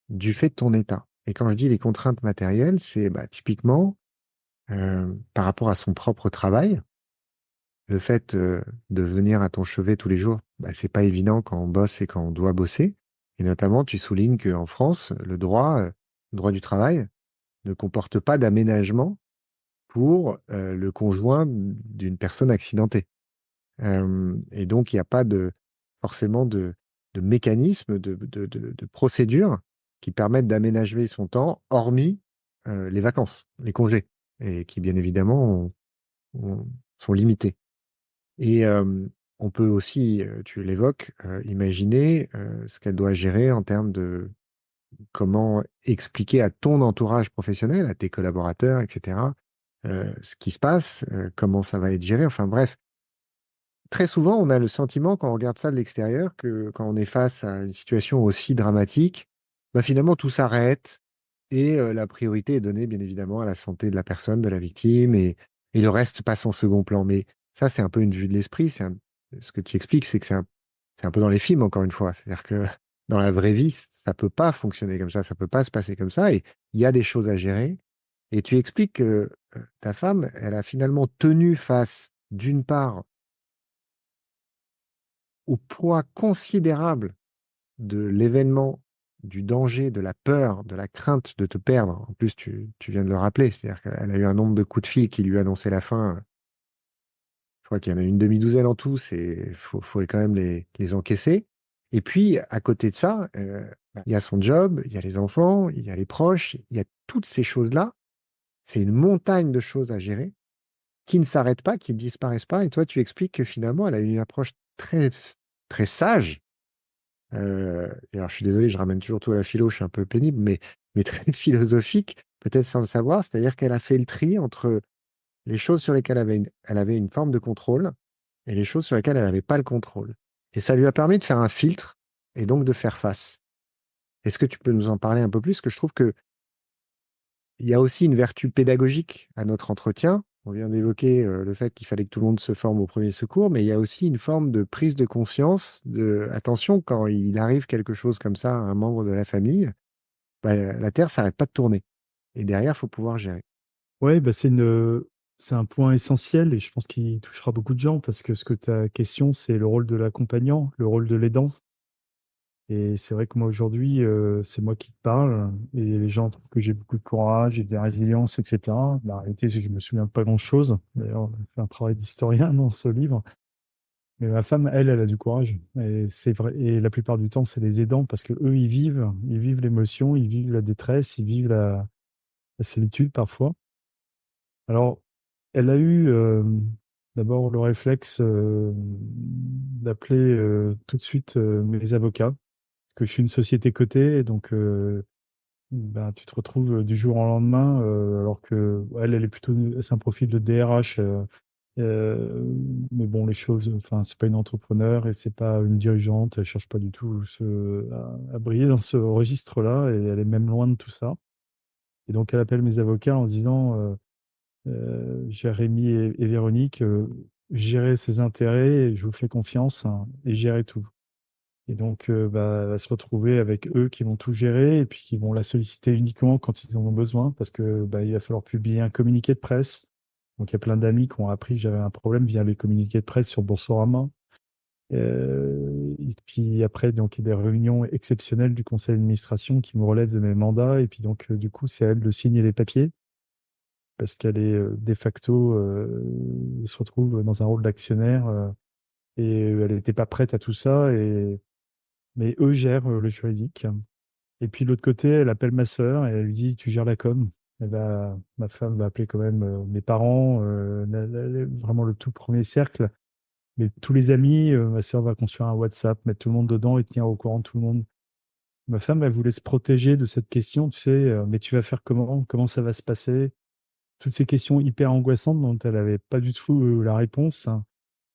du fait de ton état. Et quand je dis les contraintes matérielles, c'est bah, typiquement par rapport à son propre travail. Le fait de venir à ton chevet tous les jours, bah, c'est pas évident quand on bosse et quand on doit bosser. Et notamment, tu soulignes qu'en France, le droit du travail ne comporte pas d'aménagement pour le conjoint d'une personne accidentée. Et donc, il n'y a pas forcément de mécanisme, de procédure qui permettent d'aménager son temps, hormis les vacances, les congés, et qui, bien évidemment, sont limités. Et on peut aussi, tu l'évoques, imaginer ce qu'elle doit gérer en termes de comment expliquer à ton entourage professionnel, à tes collaborateurs, etc., ce qui se passe, comment ça va être géré. Enfin bref, très souvent, on a le sentiment, quand on regarde ça de l'extérieur, que quand on est face à une situation aussi dramatique, bah, finalement, tout s'arrête et la priorité est donnée, bien évidemment, à la santé de la personne, de la victime, et le reste passe en second plan. Mais ça, c'est un peu une vue de l'esprit. Ce que tu expliques, c'est que c'est un peu dans les films, encore une fois. C'est-à-dire que dans la vraie vie, ça peut pas fonctionner comme ça peut pas se passer comme ça, et il y a des choses à gérer. Et tu expliques que ta femme, elle a finalement tenu face, d'une part, au poids considérable de l'événement, du danger, de la peur, de la crainte de te perdre. En plus, tu viens de le rappeler, c'est-à-dire qu'elle a eu un nombre de coups de fil qui lui annonçaient la fin. Je crois qu'il y en a une demi-douzaine en tout, faut quand même les encaisser. Et puis, à côté de ça, il y a son job, il y a les enfants, il y a les proches, il y a toutes ces choses-là. C'est une montagne de choses à gérer qui ne s'arrêtent pas, qui ne disparaissent pas. Et toi, tu expliques que finalement, elle a eu une approche très, très sage. Et alors, je suis désolé, je ramène toujours tout à la philo, je suis un peu pénible, mais très philosophique, peut-être sans le savoir. C'est-à-dire qu'elle a fait le tri entre les choses sur lesquelles elle avait une forme de contrôle et les choses sur lesquelles elle n'avait pas le contrôle. Et ça lui a permis de faire un filtre et donc de faire face. Est-ce que tu peux nous en parler un peu plus? Parce que je trouve que il y a aussi une vertu pédagogique à notre entretien. On vient d'évoquer le fait qu'il fallait que tout le monde se forme au premier secours, mais il y a aussi une forme de prise de conscience de, attention, quand il arrive quelque chose comme ça à un membre de la famille, bah, la Terre s'arrête pas de tourner. Et derrière, il faut pouvoir gérer. Ouais, bah c'est un point essentiel et je pense qu'il touchera beaucoup de gens parce que ce que ta question, c'est le rôle de l'accompagnant, le rôle de l'aidant. Et c'est vrai que moi aujourd'hui, c'est moi qui te parle et les gens trouvent que j'ai beaucoup de courage et de la résilience, etc. La réalité, c'est que je me souviens de pas grand-chose. D'ailleurs, on a fait un travail d'historien dans ce livre. Mais ma femme, elle a du courage. Et c'est vrai. Et la plupart du temps, c'est les aidants parce que eux, ils vivent l'émotion, ils vivent la détresse, ils vivent la solitude parfois. Alors, elle a eu d'abord le réflexe d'appeler tout de suite mes avocats. que je suis une société cotée, et donc ben, tu te retrouves du jour au lendemain, alors que elle est plutôt, c'est un profil de DRH, euh, mais bon, les choses, enfin, c'est pas une entrepreneur et c'est pas une dirigeante, elle cherche pas du tout à briller dans ce registre-là, et elle est même loin de tout ça. Et donc, elle appelle mes avocats en disant, Jérémy et Véronique, gérez ses intérêts, et je vous fais confiance, hein, et gérez tout. Et donc, bah, elle va se retrouver avec eux qui vont tout gérer et puis qui vont la solliciter uniquement quand ils en ont besoin, parce que bah, il va falloir publier un communiqué de presse. Donc, il y a plein d'amis qui ont appris que j'avais un problème via les communiqués de presse sur Boursorama. Et puis après, donc, il y a des réunions exceptionnelles du conseil d'administration qui me relèvent de mes mandats. Et puis donc, du coup, c'est à elle de signer les papiers parce qu'elle est de facto, se retrouve dans un rôle d'actionnaire, et elle n'était pas prête à tout ça. Mais eux gèrent le juridique. Et puis de l'autre côté, elle appelle ma sœur et elle lui dit, tu gères la com. Ma femme va appeler quand même mes parents, vraiment le tout premier cercle. Mais tous les amis, ma sœur va construire un WhatsApp, mettre tout le monde dedans et tenir au courant tout le monde. Ma femme, elle voulait se protéger de cette question, tu sais, mais tu vas faire comment? Comment ça va se passer? Toutes ces questions hyper angoissantes dont elle n'avait pas du tout la réponse, hein.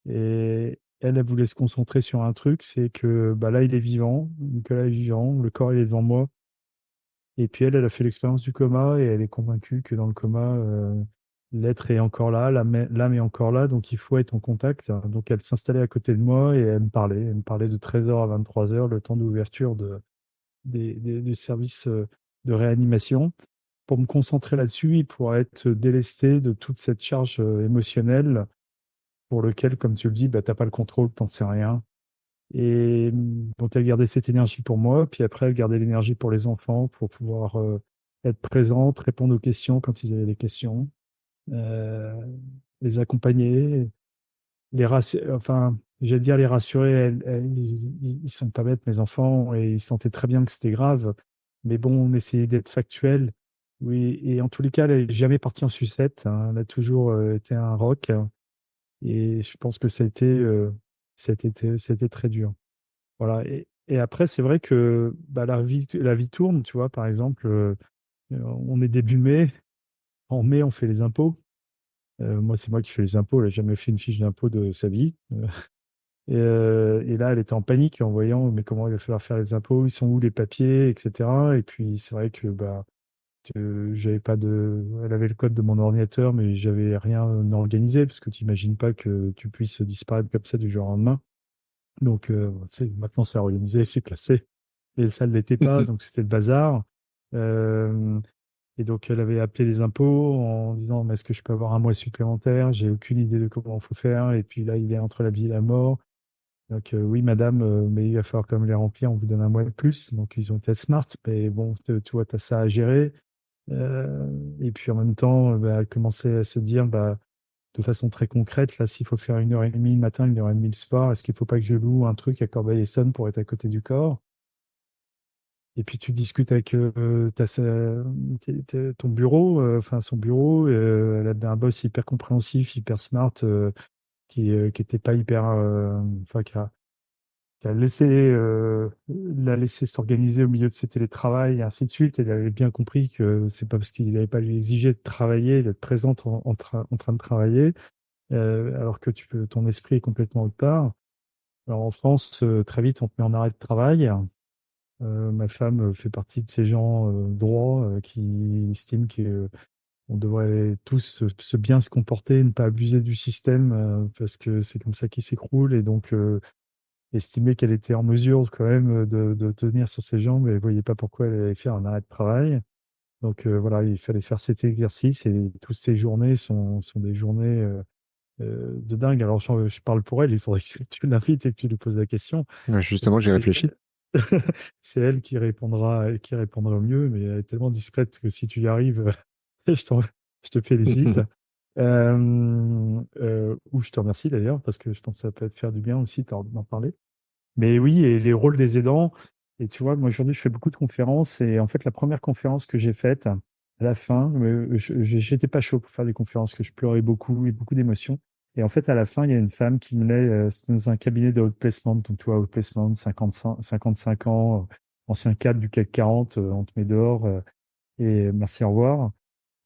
Et elle voulait se concentrer sur un truc, c'est que bah là, il est vivant, Nicolas est vivant, le corps, il est devant moi. Et puis elle a fait l'expérience du coma et elle est convaincue que dans le coma, l'être est encore là, l'âme est encore là, donc il faut être en contact. Donc elle s'installait à côté de moi et elle me parlait de 13h à 23h, le temps d'ouverture des services de réanimation, pour me concentrer là-dessus et pour être délesté de toute cette charge émotionnelle pour lequel, comme tu le dis, bah, tu n'as pas le contrôle, t'en sais rien. Et donc, elle gardait cette énergie pour moi, puis après, elle gardait l'énergie pour les enfants, pour pouvoir être présente, répondre aux questions quand ils avaient des questions, euh, les accompagner, enfin, j'allais dire les rassurer. Ils sont pas bêtes, mes enfants, et ils sentaient très bien que c'était grave. Mais bon, on essayait d'être factuel. Oui, et en tous les cas, elle n'est jamais partie en sucette, hein. Elle a toujours été un rock, hein. Et je pense que ça a été très dur. Voilà. Et après, c'est vrai que bah, la vie tourne, tu vois. Par exemple, on est début mai. En mai, on fait les impôts. Moi, c'est moi qui fais les impôts. Elle n'a jamais fait une fiche d'impôt de sa vie. Et là, elle était en panique en voyant, mais comment il va falloir faire les impôts, ils sont où les papiers, etc. Et puis, c'est vrai que bah, j'avais pas de. Elle avait le code de mon ordinateur, mais j'avais rien organisé, parce que tu n'imagines pas que tu puisses disparaître comme ça du jour au lendemain. Donc, maintenant, c'est organisé, c'est classé. Et ça ne l'était pas, donc c'était le bazar. Euh, et donc, elle avait appelé les impôts en disant, mais est-ce que je peux avoir un mois supplémentaire? J'ai aucune idée de comment il faut faire. Et puis là, il est entre la vie et la mort. Donc, oui, madame, mais il va falloir quand même les remplir. On vous donne un mois de plus. Donc, ils ont été smart. Mais bon, tu vois, tu as ça à gérer. Et puis, en même temps, bah, elle commençait à se dire, bah, de façon très concrète, là, s'il faut faire 1h30 le matin, 1h30 le soir, est-ce qu'il ne faut pas que je loue un truc à Corbeil-Essonnes pour être à côté du corps? Et puis tu discutes avec ton bureau, enfin son bureau, elle avait un boss hyper compréhensif, hyper smart, qui était pas hyper, enfin qui a l'a laissé s'organiser au milieu de ses télétravails et ainsi de suite. Elle avait bien compris que c'est pas parce qu'il n'avait pas lui exiger de travailler, d'être présente en train de travailler, alors que ton esprit est complètement autre part. Alors en France, très vite, on te met en arrêt de travail. Ma femme fait partie de ces gens droits qui estiment qu'on devrait tous bien se comporter, ne pas abuser du système parce que c'est comme ça qu'il s'écroule. Et donc, estimer qu'elle était en mesure quand même de tenir sur ses jambes, et elle ne voyait pas pourquoi elle allait faire un arrêt de travail. Donc voilà, il fallait faire cet exercice, et toutes ces journées sont des journées de dingue. Alors, je parle pour elle, il faudrait que tu l'invites et que tu lui poses la question. Ouais, Parce justement, que j'ai réfléchi. c'est elle qui répondra au mieux, mais elle est tellement discrète que si tu y arrives, je te félicite. Ou je te remercie d'ailleurs, parce que je pense que ça peut te faire du bien aussi d'en parler. Mais oui, et les rôles des aidants. Et tu vois, moi aujourd'hui, je fais beaucoup de conférences. Et en fait, la première conférence que j'ai faite, à la fin, j'étais pas chaud pour faire des conférences, que je pleurais beaucoup et beaucoup d'émotions. Et en fait, à la fin, il y a une femme qui me met, c'était dans un cabinet de outplacement, donc tu vois, outplacement, 55 ans, ancien cadre du CAC 40, on te met dehors, et merci, au revoir.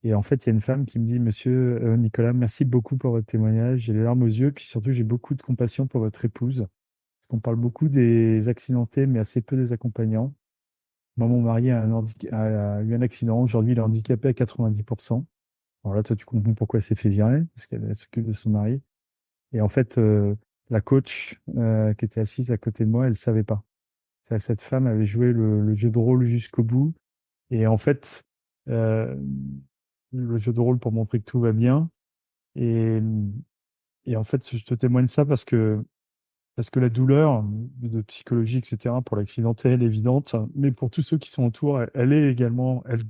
Et en fait, il y a une femme qui me dit, Monsieur Nicolas, merci beaucoup pour votre témoignage, j'ai les larmes aux yeux, puis surtout, j'ai beaucoup de compassion pour votre épouse, parce qu'on parle beaucoup des accidentés, mais assez peu des accompagnants. Moi, mon mari a eu un accident, aujourd'hui, il est handicapé à 90%. Alors là, toi, tu comprends pourquoi elle s'est fait virer, parce qu'elle s'occupe de son mari. Et en fait, la coach qui était assise à côté de moi, elle savait pas. C'est-à-dire que cette femme avait joué le jeu de rôle jusqu'au bout. Et en fait, euh, le jeu de rôle pour montrer que tout va bien. Et, et en fait, je te témoigne ça parce que la douleur de psychologie, etc., pour l'accidenté, elle est évidente. Mais pour tous ceux qui sont autour, elle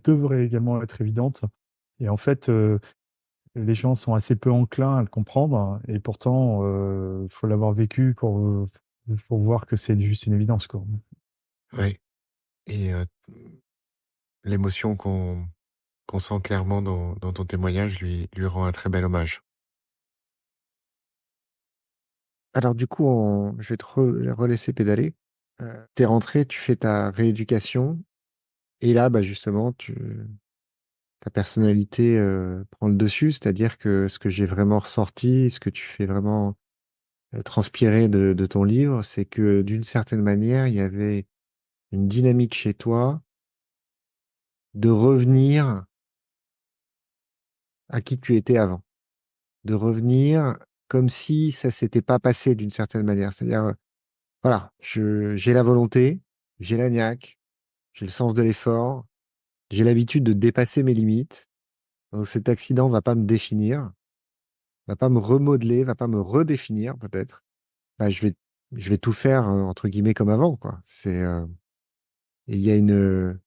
devrait également être évidente. Et en fait, les gens sont assez peu enclins à le comprendre, et pourtant, il faut l'avoir vécu pour voir que c'est juste une évidence, quoi. Oui. Et l'émotion qu'on sent clairement dans ton témoignage lui rend un très bel hommage. Alors du coup, je vais te relaisser pédaler. T'es rentré, tu fais ta rééducation, et là, bah justement, ta personnalité prend le dessus, c'est-à-dire que ce que j'ai vraiment ressorti, ce que tu fais vraiment transpirer de ton livre, c'est que d'une certaine manière, il y avait une dynamique chez toi de revenir à qui tu étais avant, de revenir comme si ça s'était pas passé d'une certaine manière. C'est-à-dire, voilà, j'ai la volonté, j'ai la niaque, j'ai le sens de l'effort, j'ai l'habitude de dépasser mes limites. Donc cet accident va pas me définir, va pas me remodeler, va pas me redéfinir peut-être. Bah, je vais tout faire entre guillemets comme avant, quoi. Et il y a une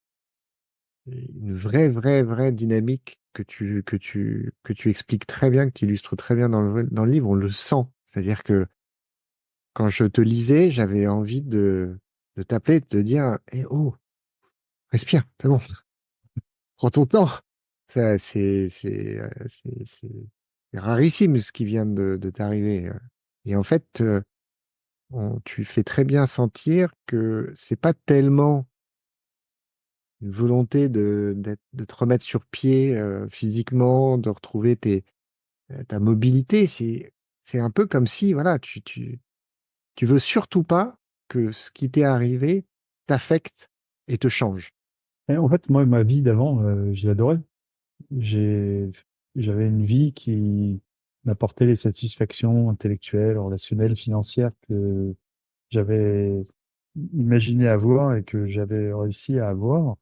vraie dynamique que tu expliques très bien, que tu illustres très bien dans le livre. On le sent. C'est-à-dire que quand je te lisais, j'avais envie de t'appeler, de te dire, eh oh, respire, c'est bon, prends ton temps. Ça, c'est rarissime ce qui vient de t'arriver. Et en fait, tu fais très bien sentir que c'est pas tellement une volonté de te remettre sur pied physiquement, de retrouver ta mobilité. C'est un peu comme si, voilà, tu veux surtout pas que ce qui t'est arrivé t'affecte et te change. Et en fait, moi, ma vie d'avant, j'ai adoré. J'ai, j'avais une vie qui m'apportait les satisfactions intellectuelles, relationnelles, financières que j'avais imaginé avoir et que j'avais réussi à avoir.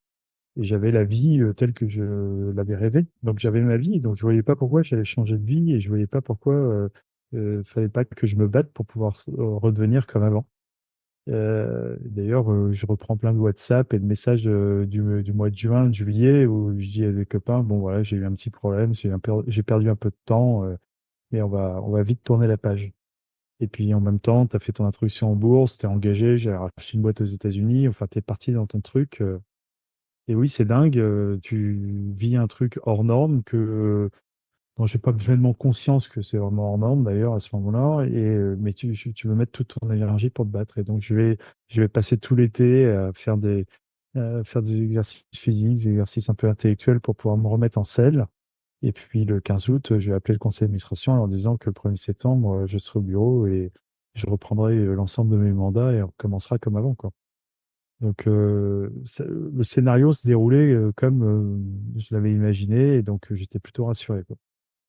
Et j'avais la vie telle que je l'avais rêvée. Donc j'avais ma vie, donc je voyais pas pourquoi j'allais changer de vie et je voyais pas pourquoi fallait pas que je me batte pour pouvoir redevenir comme avant. D'ailleurs, je reprends plein de WhatsApp et de messages du mois de juin, de juillet, où je dis à des copains, bon voilà, j'ai eu un petit problème, j'ai perdu un peu de temps, mais on va vite tourner la page. Et puis en même temps, tu as fait ton introduction en bourse, tu es engagé, j'ai racheté une boîte aux États-Unis, enfin, tu es parti dans ton truc. Et oui, c'est dingue, tu vis un truc hors norme dont j'ai pas pleinement conscience que c'est vraiment hors norme d'ailleurs à ce moment-là, mais tu veux mettre toute ton énergie pour te battre. Et donc je vais passer tout l'été à faire des exercices physiques, des exercices un peu intellectuels pour pouvoir me remettre en selle. Et puis le 15 août, je vais appeler le conseil d'administration en leur disant que le 1er septembre, je serai au bureau et je reprendrai l'ensemble de mes mandats et on recommencera comme avant, quoi. Donc, le scénario se déroulait comme je l'avais imaginé, et donc j'étais plutôt rassuré, quoi.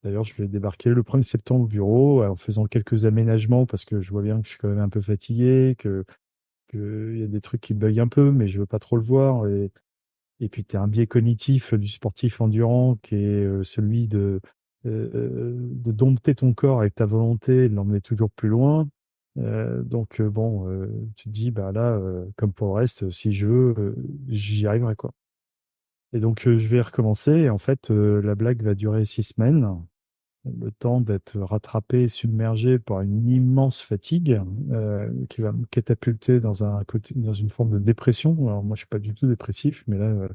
D'ailleurs, je vais débarquer le 1er septembre au bureau en faisant quelques aménagements parce que je vois bien que je suis quand même un peu fatigué, qu'il y a des trucs qui bug un peu, mais je veux pas trop le voir. Et puis, tu as un biais cognitif du sportif endurant qui est celui de dompter ton corps avec ta volonté et de l'emmener toujours plus loin. Bon, tu te dis, bah là, comme pour le reste, si je veux, j'y arriverai, quoi. Et donc, je vais recommencer. Et en fait, la blague va durer 6 semaines, le temps d'être rattrapé, submergé par une immense fatigue qui va me catapulter dans une forme de dépression. Alors, moi, je suis pas du tout dépressif, mais là,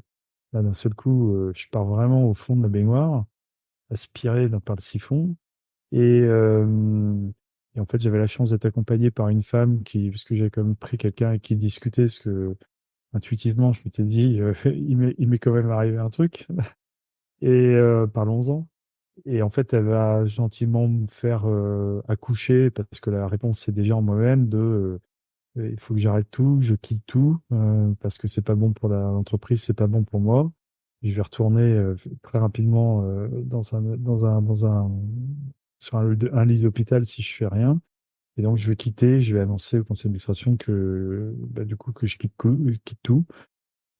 d'un seul coup, je pars vraiment au fond de la baignoire, aspiré par le siphon. Et, euh, et en fait, j'avais la chance d'être accompagné par une femme parce que j'avais quand même pris quelqu'un avec qui discuter, parce que intuitivement, je m'étais dit, il m'est quand même arrivé un truc. Et parlons-en. Et en fait, elle va gentiment me faire accoucher, parce que la réponse, c'est déjà en moi-même il faut que j'arrête tout, je quitte tout, parce que c'est pas bon pour l'entreprise, c'est pas bon pour moi. Je vais retourner très rapidement sur un lit d'hôpital si je fais rien. Et donc, je vais quitter, je vais annoncer au conseil d'administration que, bah, du coup, que je quitte tout.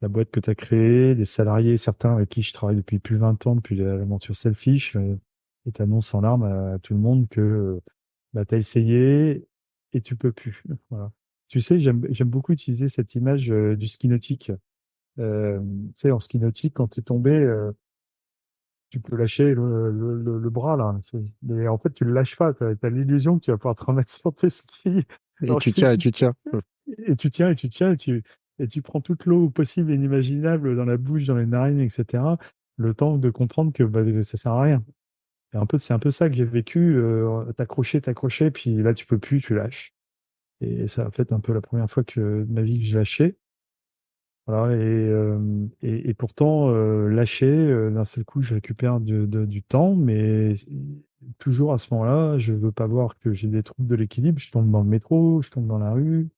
La boîte que tu as créée, les salariés, certains avec qui je travaille depuis plus de 20 ans, depuis l'aventure Selfish, et t'annonces en larmes à tout le monde que bah, tu as essayé et tu peux plus. Voilà. Tu sais, j'aime beaucoup utiliser cette image du ski nautique. Tu sais, en ski nautique, quand tu es tombé, tu peux lâcher le bras, là. Mais en fait, tu le lâches pas. Tu as l'illusion que tu vas pouvoir te remettre sur tes skis. Et Alors tu que tiens, et tu tiens. et tu tiens, et tu tiens, et tu prends toute l'eau possible et inimaginable dans la bouche, dans les narines, etc. Le temps de comprendre que bah, ça sert à rien. C'est un peu ça que j'ai vécu. T'accrocher, puis là, tu peux plus, tu lâches. Et ça a fait un peu la première fois de ma vie que je lâchais. Voilà, et pourtant, lâcher, d'un seul coup, je récupère du temps, mais toujours à ce moment-là, je veux pas voir que j'ai des troubles de l'équilibre. Je tombe dans le métro, je tombe dans la rue,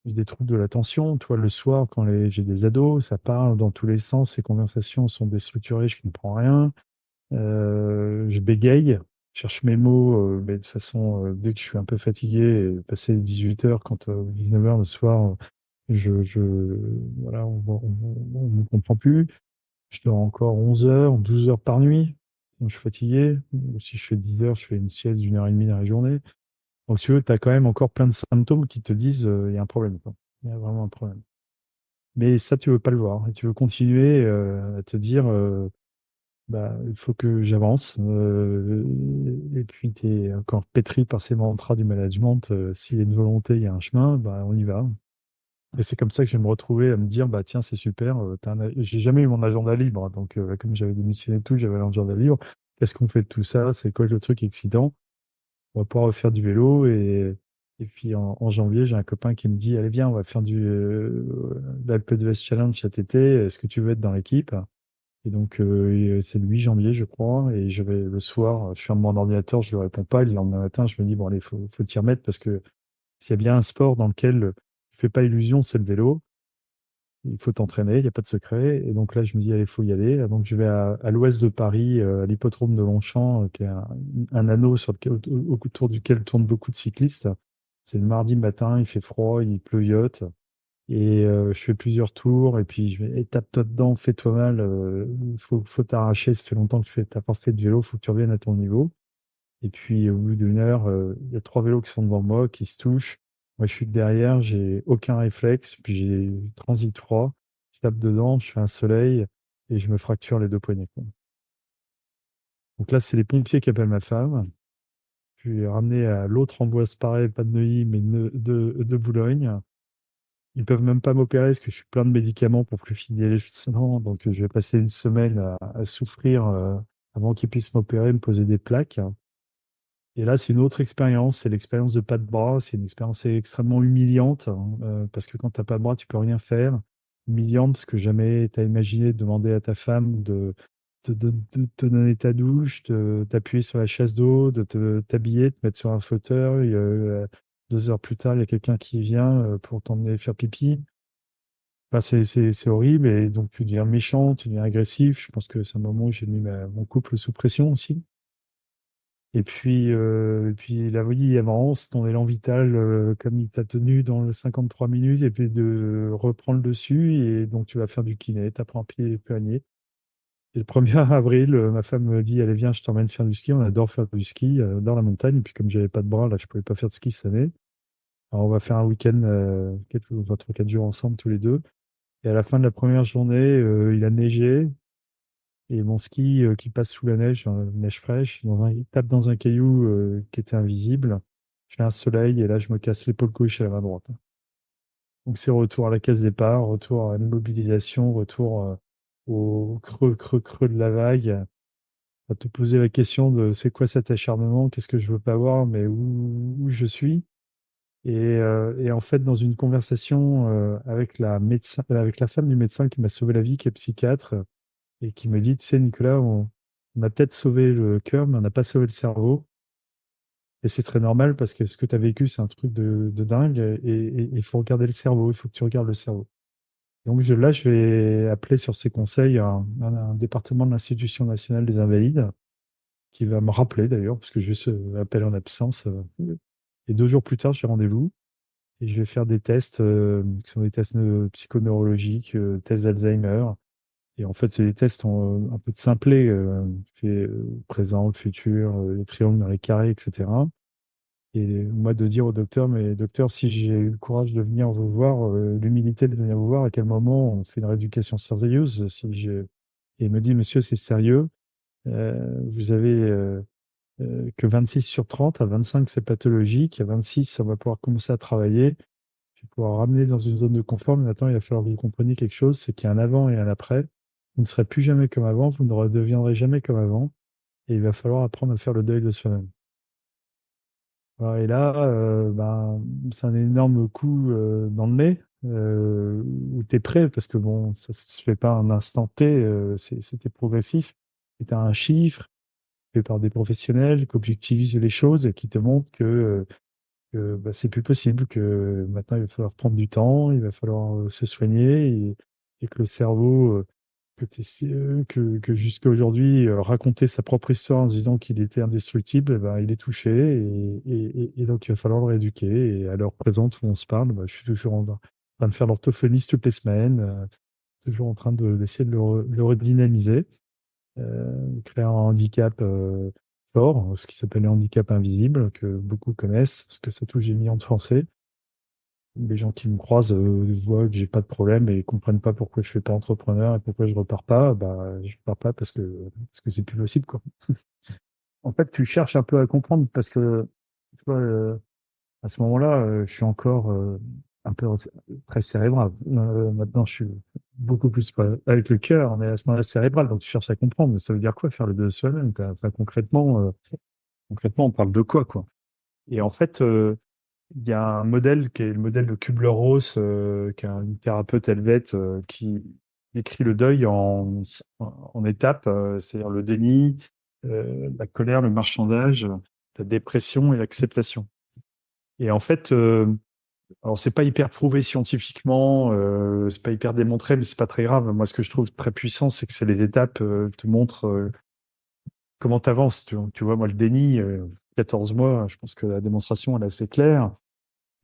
j'ai des troubles de l'attention. Toi, le soir, quand j'ai des ados, ça parle dans tous les sens, ces conversations sont déstructurées, je comprends rien. Je bégaye, je cherche mes mots, mais de façon, dès que je suis un peu fatigué, passé 18 heures, 19 heures le soir, voilà, on ne comprend plus. Je dors encore 11 heures, 12 heures par nuit. Donc, je suis fatigué. Si je fais 10 heures, je fais une sieste d'une heure et demie dans la journée. Donc, si tu veux, tu as quand même encore plein de symptômes qui te disent il y a un problème, quoi. Il y a vraiment un problème. Mais ça, tu veux pas le voir. Et tu veux continuer à te dire bah, il faut que j'avance. Et puis, tu es encore pétri par ces mantras du management. S'il y a une volonté, il y a un chemin, bah, on y va. Et c'est comme ça que je vais me retrouver à me dire, bah tiens, c'est super. J'ai jamais eu mon agenda libre, hein. Donc, comme j'avais démissionné et tout, j'avais l'agenda libre. Qu'est-ce qu'on fait de tout ça? C'est quoi le truc excitant? On va pouvoir refaire du vélo. Et puis en janvier, j'ai un copain qui me dit, allez, viens, on va faire l'Alpe d'Huez Challenge cet été. Est-ce que tu veux être dans l'équipe? Et donc, c'est le 8 janvier, je crois. Et je vais le soir, je ferme mon ordinateur, je ne lui réponds pas. Et le lendemain matin, je me dis, bon, allez, faut t'y remettre, parce que s'il y a bien un sport dans lequel tu fais pas illusion, c'est le vélo. Il faut t'entraîner, il n'y a pas de secret. Et donc là, je me dis, allez, il faut y aller. Donc je vais à l'ouest de Paris, à l'hippodrome de Longchamp, qui est un anneau autour duquel tournent beaucoup de cyclistes. C'est le mardi matin, il fait froid, il pleuviote. Et je fais plusieurs tours. Et puis je vais, tape-toi dedans, fais-toi mal. Faut t'arracher. Ça fait longtemps que tu n'as pas fait de vélo, il faut que tu reviennes à ton niveau. Et puis, au bout d'une heure, il y a trois vélos qui sont devant moi, qui se touchent. Moi, je suis derrière, j'ai aucun réflexe, puis j'ai transit froid. Je tape dedans, je fais un soleil et je me fracture les deux poignets, quoi. Donc là, c'est les pompiers qui appellent ma femme. Je suis ramené à l'autre Ambroise Paré, pas de Neuilly, mais de Boulogne. Ils peuvent même pas m'opérer parce que je suis plein de médicaments pour plus finir les sang. Donc, je vais passer une semaine à souffrir avant qu'ils puissent m'opérer, me poser des plaques. Et là, c'est une autre expérience, c'est l'expérience de pas de bras, c'est une expérience extrêmement humiliante, hein, parce que quand tu n'as pas de bras, tu peux rien faire. Humiliante parce que jamais tu as imaginé de demander à ta femme de te donner ta douche, de t'appuyer sur la chasse d'eau, t'habiller, te mettre sur un fauteuil. 2 heures plus tard, il y a quelqu'un qui vient pour t'emmener faire pipi. Enfin, c'est horrible, et donc tu deviens méchant, tu deviens agressif. Je pense que c'est un moment où j'ai mis mon couple sous pression aussi. Et puis la vie avance, ton élan vital, comme il t'a tenu dans le 53 minutes, et puis de reprendre le dessus, et donc tu vas faire du kiné, tu apprends pied et poignet. Et le 1er avril, ma femme me dit, allez, viens, je t'emmène faire du ski. On adore faire du ski dans la montagne. Et puis comme j'avais pas de bras, là, je pouvais pas faire de ski cette année. Alors on va faire un week-end, 4 jours ensemble tous les deux. Et à la fin de la première journée, il a neigé. Et mon ski qui passe sous la neige, neige fraîche, il tape dans un caillou qui était invisible. Je fais un soleil et là, je me casse l'épaule gauche et la main droite. Donc, c'est retour à la case départ, retour à l'immobilisation, retour au creux, creux, creux de la vague. à te poser la question de c'est quoi cet acharnement, qu'est-ce que je veux pas voir, mais où je suis. Et en fait, dans une conversation avec la médecin, avec la femme du médecin qui m'a sauvé la vie, qui est psychiatre, et qui me dit, tu sais, Nicolas, on a peut-être sauvé le cœur, mais on n'a pas sauvé le cerveau. Et c'est très normal parce que ce que tu as vécu, c'est un truc de dingue. Et il faut regarder le cerveau, il faut que tu regardes le cerveau. Donc là, je vais appeler sur ses conseils un département de l'Institution nationale des Invalides, qui va me rappeler d'ailleurs, parce que je vais se appeler en absence. Et 2 jours plus tard, j'ai rendez-vous. Et je vais faire des tests qui sont des tests psychoneurologiques, tests d'Alzheimer. Et en fait, c'est des tests un peu de simplet, présent, le futur, les triangles dans les carrés, etc. Et moi, de dire au docteur, mais docteur, si j'ai eu le courage de venir vous voir, l'humilité de venir vous voir, à quel moment on fait une rééducation sérieuse, si j'ai... Et il me dit, monsieur, c'est sérieux, vous avez que 26 sur 30, à 25, c'est pathologique, à 26, on va pouvoir commencer à travailler. Je vais pouvoir ramener dans une zone de confort, mais maintenant, il va falloir que vous compreniez quelque chose, c'est qu'il y a un avant et un après. Vous ne serez plus jamais comme avant, vous ne redeviendrez jamais comme avant, et il va falloir apprendre à faire le deuil de soi-même. Voilà, et là, ben, c'est un énorme coup dans le nez, où tu es prêt, parce que bon, ça ne se fait pas un instant T, c'était progressif. Et tu as un chiffre fait par des professionnels qui objectivisent les choses et qui te montrent que bah, c'est plus possible, que maintenant il va falloir prendre du temps, il va falloir se soigner et que le cerveau, que jusqu'à aujourd'hui, raconter sa propre histoire en se disant qu'il était indestructible, eh ben, il est touché et donc il va falloir le rééduquer. Et à l'heure présente où on se parle, bah, je suis toujours en train de faire l'orthophoniste toutes les semaines, toujours en train d'essayer de le redynamiser, créer un handicap fort, ce qui s'appelle le handicap invisible, que beaucoup connaissent, parce que ça touche des millions de Français. Les gens qui me croisent voient que j'ai pas de problème et comprennent pas pourquoi je fais pas entrepreneur et pourquoi je repars pas. Bah, je repars pas parce que c'est plus possible, quoi. En fait, tu cherches un peu à comprendre parce que tu vois, à ce moment-là, je suis encore un peu très cérébral. Maintenant, je suis beaucoup plus avec le cœur, mais à ce moment-là, cérébral. Donc, tu cherches à comprendre. Mais ça veut dire quoi faire le de soi-même, quoi. Enfin, concrètement, on parle de quoi, quoi. Et en fait, il y a un modèle qui est le modèle de Kubler-Ross, qui est un thérapeute helvète, qui décrit le deuil en étapes, c'est-à-dire le déni, la colère, le marchandage, la dépression et l'acceptation. Et en fait, alors c'est pas hyper prouvé scientifiquement, c'est pas hyper démontré, mais c'est pas très grave. Moi, ce que je trouve très puissant, c'est que c'est les étapes te montrent comment tu avances. Tu vois, moi, le déni, 14 mois, je pense que la démonstration, elle est assez claire.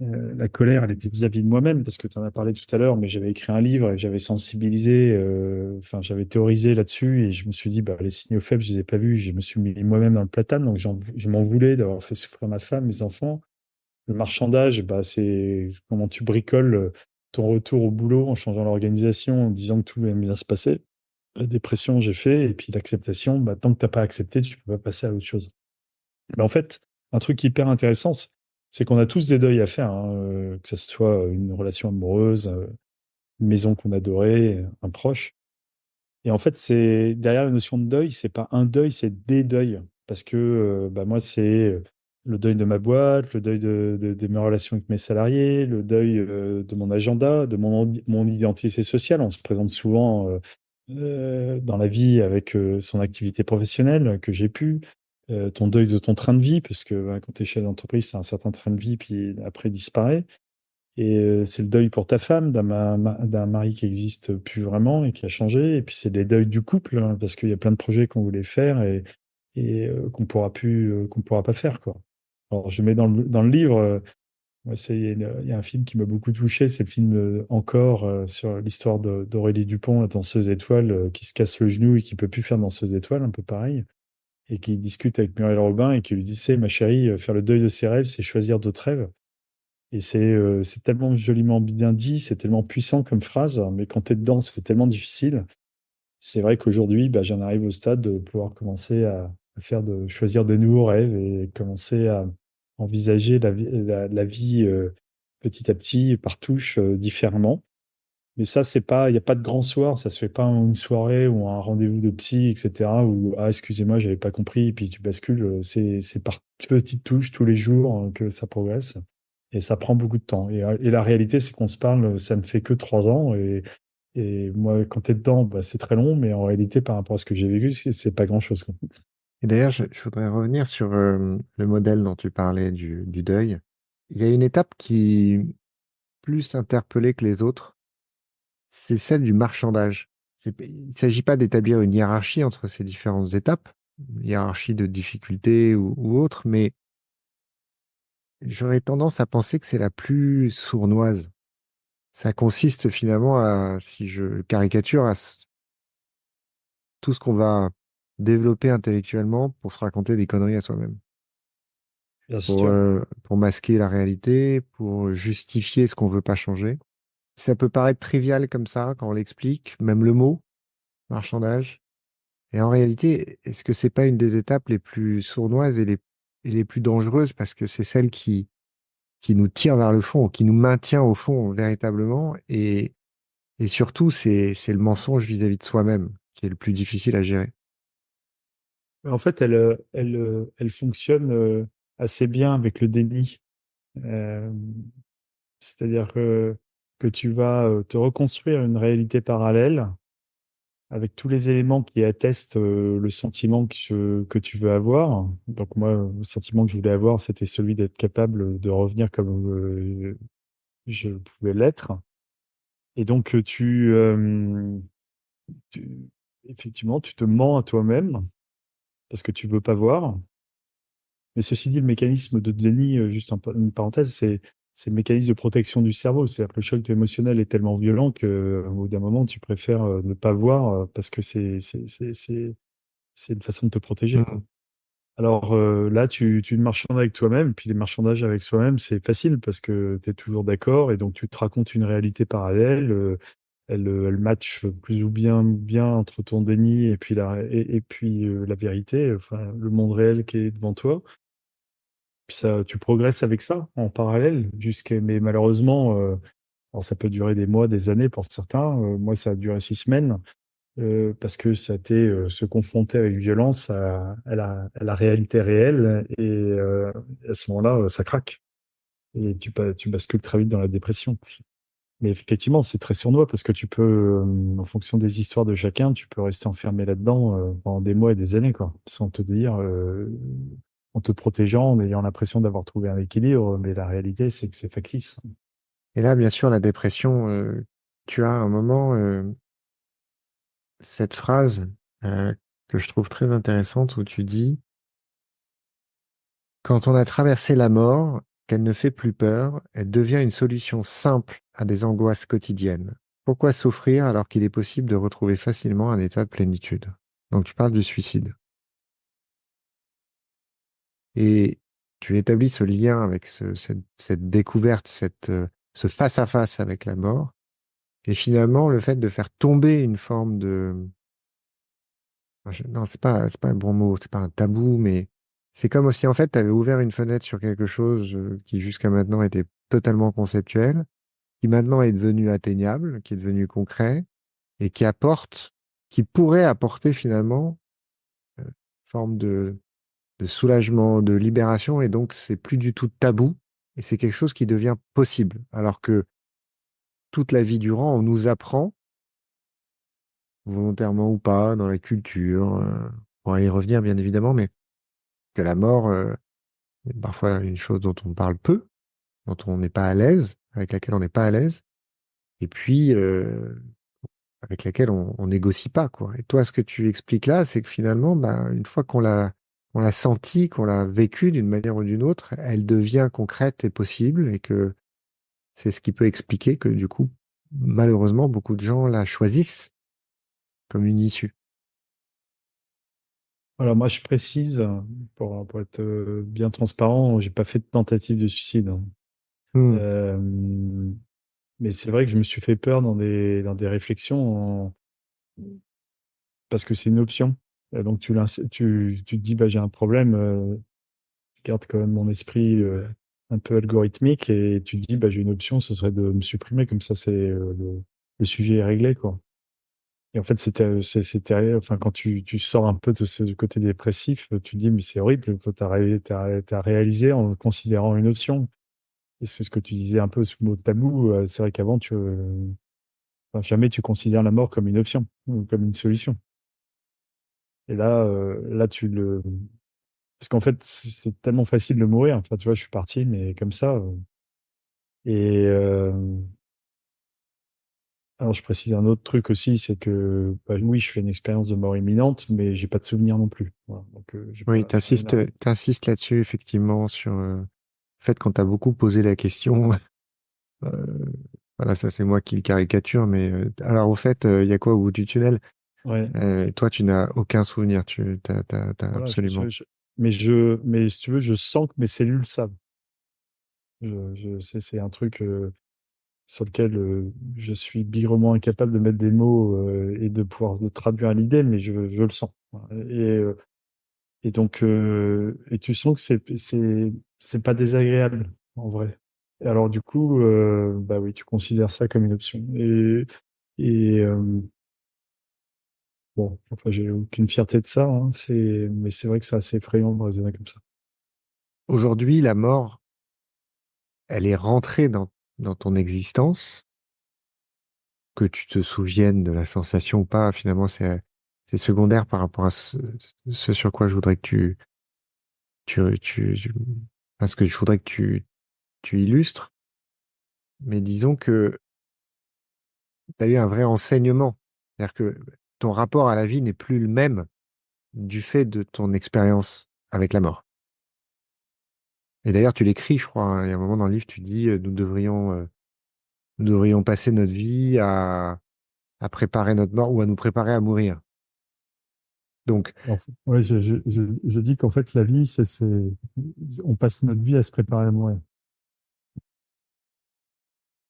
La colère, elle était vis-à-vis de moi-même, parce que tu en as parlé tout à l'heure, mais j'avais écrit un livre et j'avais sensibilisé, enfin, j'avais théorisé là-dessus et je me suis dit, bah, les signaux faibles, je les ai pas vus, je me suis mis moi-même dans le platane, donc je m'en voulais d'avoir fait souffrir ma femme, mes enfants. Le marchandage, bah, c'est comment tu bricoles ton retour au boulot en changeant l'organisation, en disant que tout va bien se passer. La dépression, j'ai fait, et puis l'acceptation, bah, tant que t'as pas accepté, tu peux pas passer à autre chose. Mais en fait, un truc hyper intéressant, c'est qu'on a tous des deuils à faire, hein, que ce soit une relation amoureuse, une maison qu'on adorait, un proche. Et en fait, c'est derrière la notion de deuil, c'est pas un deuil, c'est des deuils. Parce que bah, moi, c'est le deuil de ma boîte, le deuil de mes relations avec mes salariés, le deuil de mon agenda, de mon identité sociale. On se présente souvent dans la vie avec son activité professionnelle que j'ai pu, ton deuil de ton train de vie, parce que quand tu es chef d'entreprise, c'est un certain train de vie, puis après il disparaît. Et c'est le deuil pour ta femme, d'un mari qui existe plus vraiment et qui a changé. Et puis c'est les deuils du couple, hein, parce qu'il y a plein de projets qu'on voulait faire et qu'on pourra pas faire, quoi. Alors je mets dans le livre, moi, il y a un film qui m'a beaucoup touché, c'est le film Encore, sur l'histoire d'Aurélie Dupont, la danseuse étoile, qui se casse le genou et qui peut plus faire danseuse étoile, un peu pareil, et qui discute avec Muriel Robin et qui lui dit, c'est ma chérie, faire le deuil de ses rêves, c'est choisir d'autres rêves. Et c'est tellement joliment bien dit, c'est tellement puissant comme phrase, mais quand tu es dedans, c'est tellement difficile. C'est vrai qu'aujourd'hui, bah, j'en arrive au stade de pouvoir commencer à choisir de nouveaux rêves et commencer à envisager la vie petit à petit, par touche, différemment. Mais ça, c'est pas, il n'y a pas de grand soir, ça se fait pas en une soirée ou un rendez-vous de psy, etc. Ou ah, excusez-moi, j'avais pas compris, puis tu bascules. C'est par petites touches tous les jours que ça progresse. Et ça prend beaucoup de temps. Et la réalité, c'est qu'on se parle, ça ne fait que 3 ans. Et moi, quand tu es dedans, bah, c'est très long, mais en réalité, par rapport à ce que j'ai vécu, c'est pas grand-chose, quoi. Et d'ailleurs, je voudrais revenir sur le modèle dont tu parlais du deuil. Il y a une étape qui plus interpellée que les autres, c'est celle du marchandage. Il ne s'agit pas d'établir une hiérarchie entre ces différentes étapes, une hiérarchie de difficulté ou autre, mais j'aurais tendance à penser que c'est la plus sournoise. Ça consiste finalement à, si je caricature, tout ce qu'on va développer intellectuellement pour se raconter des conneries à soi-même, Bien sûr. pour masquer la réalité, pour justifier ce qu'on veut pas changer. Ça peut paraître trivial comme ça quand on l'explique, même le mot, marchandage. Et en réalité, est-ce que c'est pas une des étapes les plus sournoises et les plus dangereuses parce que c'est celle qui nous tire vers le fond, qui nous maintient au fond véritablement et surtout, c'est le mensonge vis-à-vis de soi-même qui est le plus difficile à gérer. En fait, elle fonctionne assez bien avec le déni. Euh, C'est-à-dire que tu vas te reconstruire une réalité parallèle avec tous les éléments qui attestent le sentiment que tu veux avoir. Donc moi, le sentiment que je voulais avoir, c'était celui d'être capable de revenir comme je pouvais l'être. Et donc effectivement, tu te mens à toi-même parce que tu veux pas voir. Mais ceci dit, le mécanisme de déni, juste une parenthèse, c'est le mécanisme de protection du cerveau. C'est-à-dire que le choc émotionnel est tellement violent qu'au bout d'un moment, tu préfères ne pas voir parce que c'est une façon de te protéger, quoi. Mm. Alors là, tu marchandes avec toi-même, puis les marchandages avec soi-même, c'est facile parce que tu es toujours d'accord et donc tu te racontes une réalité parallèle. Elle match plus ou bien entre ton déni et puis la vérité, enfin le monde réel qui est devant toi. Puis ça, tu progresses avec ça en parallèle, mais malheureusement, alors ça peut durer des mois, des années pour certains. Moi, ça a duré 6 semaines parce que ça a été se confronter avec violence à la réalité réelle et à ce moment-là, ça craque et tu bascules très vite dans la dépression. Mais effectivement, c'est très sournois parce que tu peux, en fonction des histoires de chacun, tu peux rester enfermé là-dedans pendant des mois et des années, quoi, sans te dire, en te protégeant, en ayant l'impression d'avoir trouvé un équilibre, mais la réalité, c'est que c'est factice. Et là, bien sûr, la dépression, tu as un moment, cette phrase euh, que je trouve très intéressante où tu dis, quand on a traversé la mort, qu'elle ne fait plus peur, elle devient une solution simple à des angoisses quotidiennes. Pourquoi souffrir alors qu'il est possible de retrouver facilement un état de plénitude? Donc tu parles du suicide. Et tu établis ce lien avec cette découverte, ce face-à-face avec la mort. Et finalement, le fait de faire tomber une forme de... Non, c'est pas un bon mot, c'est pas un tabou, mais c'est comme si en fait tu avais ouvert une fenêtre sur quelque chose qui jusqu'à maintenant était totalement conceptuel, qui maintenant est devenu atteignable, qui est devenu concret, et qui apporte, qui pourrait apporter finalement une forme de soulagement, de libération, et donc c'est plus du tout tabou, et c'est quelque chose qui devient possible. Alors que toute la vie durant, on nous apprend, volontairement ou pas, dans la culture, on va y revenir bien évidemment, mais que la mort est parfois une chose dont on parle peu, dont on n'est pas à l'aise, avec laquelle on n'est pas à l'aise, et puis avec laquelle on négocie pas, quoi. Et toi, ce que tu expliques là, c'est que finalement, bah, une fois qu'on l'a senti, qu'on l'a vécu d'une manière ou d'une autre, elle devient concrète et possible, et que c'est ce qui peut expliquer que du coup, malheureusement, beaucoup de gens la choisissent comme une issue. Alors moi, je précise, pour être bien transparent, j'ai pas fait de tentative de suicide, hein. Hmm. Euh, mais c'est vrai que je me suis fait peur dans des réflexions parce que c'est une option. Donc tu te dis, bah, j'ai un problème, je garde quand même mon esprit un peu algorithmique et tu te dis, bah, j'ai une option, ce serait de me supprimer, comme ça c'est le sujet est réglé, quoi. Et en fait, enfin, quand tu sors un peu de ce côté dépressif, tu te dis, mais c'est horrible, toi, t'as réalisé en le considérant une option. Et c'est ce que tu disais un peu sous le mot tabou. C'est vrai qu'avant, enfin, jamais tu considères la mort comme une option ou comme une solution. Et là, parce qu'en fait, c'est tellement facile de mourir. Enfin, tu vois, je suis parti, mais comme ça. Et alors, je précise un autre truc aussi, c'est que bah, oui, je fais une expérience de mort imminente, mais j'ai pas de souvenir non plus. Voilà. Donc, j'ai Oui, pas énorme. t'insistes là-dessus, effectivement, sur le fait qu'on t'a beaucoup posé la question. euh, voilà, ça c'est moi qui le caricature, mais alors au fait, il y a quoi au bout du tunnel? Ouais. Toi, tu n'as aucun souvenir, t'as Voilà. absolument. Mais si tu veux, je sens que mes cellules savent. C'est un truc sur lequel je suis bigrement incapable de mettre des mots et de pouvoir de traduire l'idée, mais je le sens. Voilà. Et donc, et tu sens que c'est pas désagréable, en vrai. Et alors, du coup, bah oui, tu considères ça comme une option. Et bon, enfin, j'ai aucune fierté de ça, hein, mais c'est vrai que c'est assez effrayant de raisonner comme ça. Aujourd'hui, la mort, elle est rentrée dans ton existence, que tu te souviennes de la sensation ou pas, finalement, c'est secondaire par rapport à ce sur quoi je voudrais que à ce que je voudrais que tu illustres. Mais disons que tu as eu un vrai enseignement. C'est-à-dire que ton rapport à la vie n'est plus le même du fait de ton expérience avec la mort. Et d'ailleurs, tu l'écris, je crois, hein. Il y a un moment dans le livre, tu dis, nous devrions passer notre vie à préparer notre mort ou à nous préparer à mourir. Donc, Ouais, je dis qu'en fait, la vie, on passe notre vie à se préparer à mourir.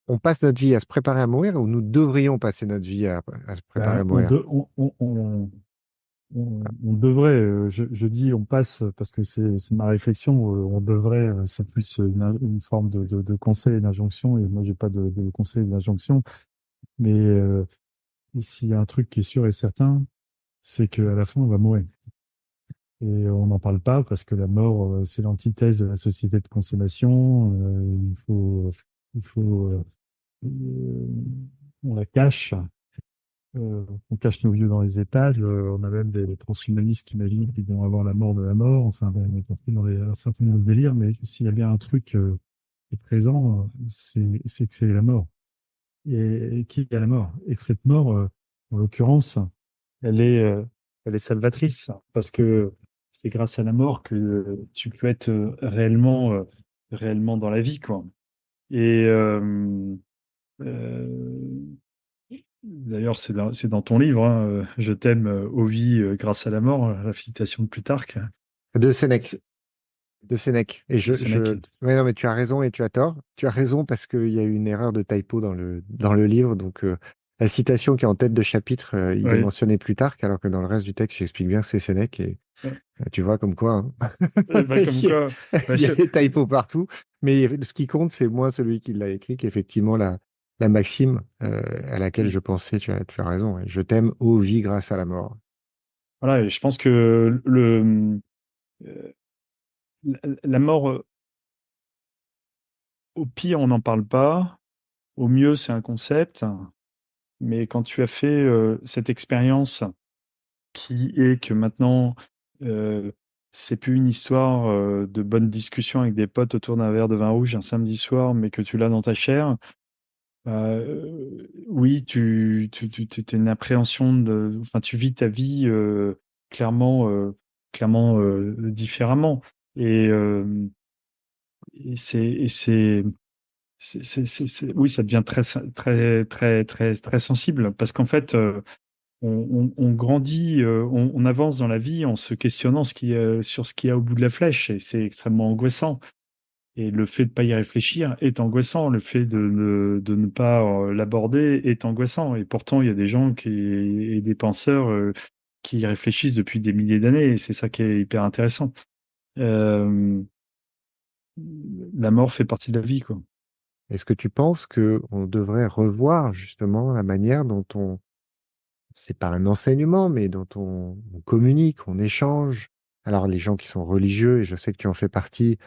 on passe notre vie à se préparer à mourir ou nous devrions passer notre vie à se préparer à Ben, mourir? on devrait, je dis on passe parce que c'est ma réflexion, on devrait, c'est plus une forme de conseil et d'injonction, et moi j'ai pas de conseil et d'injonction, mais s'il y a un truc qui est sûr et certain, c'est qu'à la fin on va mourir. Et on n'en parle pas parce que la mort, c'est l'antithèse de la société de consommation, il faut, on la cache. On cache nos vieux dans les étages. On a même des transhumanistes qui imaginent qu'ils vont avoir la mort de la mort. Enfin, bon, on est compris dans un certain nombre de délires, mais s'il y a bien un truc qui est présent, c'est que c'est la mort. Et qui est la mort? Et que cette mort, en l'occurrence, elle est, euh, elle est salvatrice parce que c'est grâce à la mort que tu peux être réellement dans la vie, quoi. Et euh, d'ailleurs, c'est dans ton livre, hein, Je t'aime, Ovid, grâce à la mort, la citation de Plutarque. De Sénèque. C'est De Sénèque. Et de Sénèque. ouais, non, mais tu as raison et tu as tort. Tu as raison parce qu'il y a eu une erreur de typo dans le livre. Donc, la citation qui est en tête de chapitre, il est Oui. mentionné Plutarque, alors que dans le reste du texte, j'explique bien que c'est Sénèque. Et tu vois, comme quoi, hein. Bah, comme quoi, bah, Il y a des typos partout. Mais ce qui compte, c'est moi, celui qui l'a écrit, qu'effectivement, la maxime à laquelle je pensais, tu as raison. Ouais. Je t'aime, ô vie, grâce à la mort. voilà, et je pense que euh, la mort, au pire, on n'en parle pas. Au mieux, c'est un concept. Mais quand tu as fait cette expérience qui est que maintenant, euh, c'est plus une histoire de bonne discussion avec des potes autour d'un verre de vin rouge un samedi soir, mais que tu l'as dans ta chair. Oui, t'as une appréhension enfin, tu vis ta vie clairement, clairement différemment. Et, euh, oui, ça devient très sensible parce qu'en fait, on grandit, on avance dans la vie en se questionnant sur ce qu'il y a au bout de la flèche, et c'est extrêmement angoissant. Et le fait de ne pas y réfléchir est angoissant. Le fait de ne pas l'aborder est angoissant. Et pourtant, il y a des gens et des penseurs qui y réfléchissent depuis des milliers d'années. Et c'est ça qui est hyper intéressant. Euh, la mort fait partie de la vie, quoi. Est-ce que tu penses que on devrait revoir justement la manière dont c'est pas un enseignement, mais dont on communique, on échange? Alors les gens qui sont religieux, et je sais que tu en fais partie,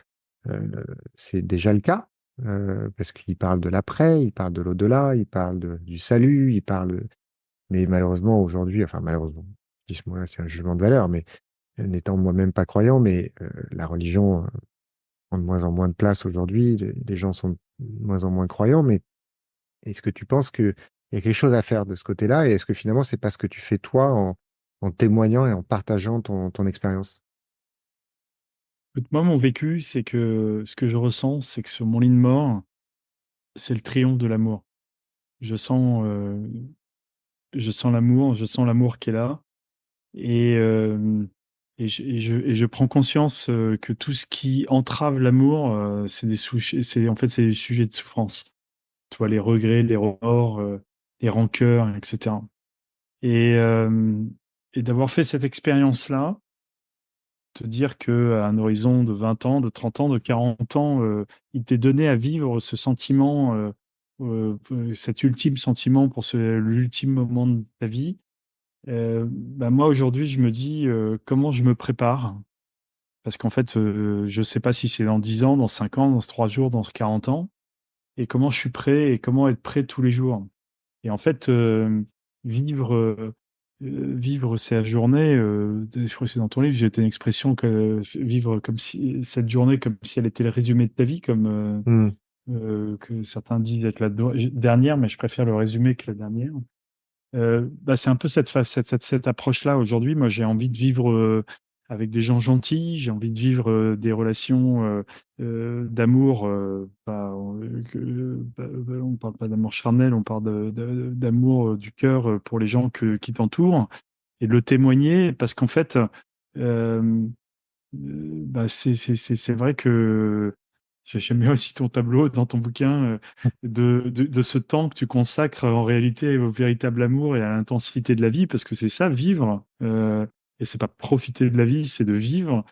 euh, c'est déjà le cas, parce qu'ils parlent de l'après, ils parlent de l'au-delà, ils parlent du salut, ils parlent. Mais malheureusement aujourd'hui, enfin malheureusement, je dis ce mot-là, c'est un jugement de valeur, mais n'étant moi-même pas croyant, mais la religion prend de moins en moins de place aujourd'hui, les gens sont de moins en moins croyants, mais est-ce que tu penses qu'il y a quelque chose à faire de ce côté-là, et est-ce que finalement c'est pas ce que tu fais toi en témoignant et en partageant ton expérience? Écoute, moi, mon vécu, c'est que ce que je ressens, c'est que sur mon lit de mort, c'est le triomphe de l'amour. Je sens, euh, je sens l'amour qui est là, et, euh, et je prends conscience que tout ce qui entrave l'amour, c'est des sujets de souffrance. Tu vois, les regrets, les remords, les rancœurs, etc. Et, euh, et d'avoir fait cette expérience-là, te dire que à un horizon de 20 ans, de 30 ans, de 40 ans, il t'est donné à vivre ce sentiment, cet ultime sentiment pour l'ultime moment de ta vie. Bah moi, aujourd'hui, je me dis comment je me prépare. Parce qu'en fait, je ne sais pas si c'est dans 10 ans, dans 5 ans, dans 3 jours, dans 40 ans. Et comment je suis prêt et comment être prêt tous les jours. Et en fait, vivre, vivre sa journée, je crois que c'est dans ton livre, j'ai été une expression que vivre comme si cette journée comme si elle était le résumé de ta vie, comme Hmm. que certains disent être la dernière, mais je préfère le résumé que la dernière. Bah, c'est un peu cette phase, cette approche-là aujourd'hui. Moi, j'ai envie de vivre avec des gens gentils, j'ai envie de vivre des relations d'amour. On parle pas d'amour charnel, on parle d'amour du cœur pour les gens qui t'entourent et de le témoigner parce qu'en fait, euh, bah, c'est vrai que j'aime bien aussi ton tableau dans ton bouquin de ce temps que tu consacres en réalité au véritable amour et à l'intensité de la vie, parce que c'est ça, vivre. Et c'est pas profiter de la vie, c'est de vivre.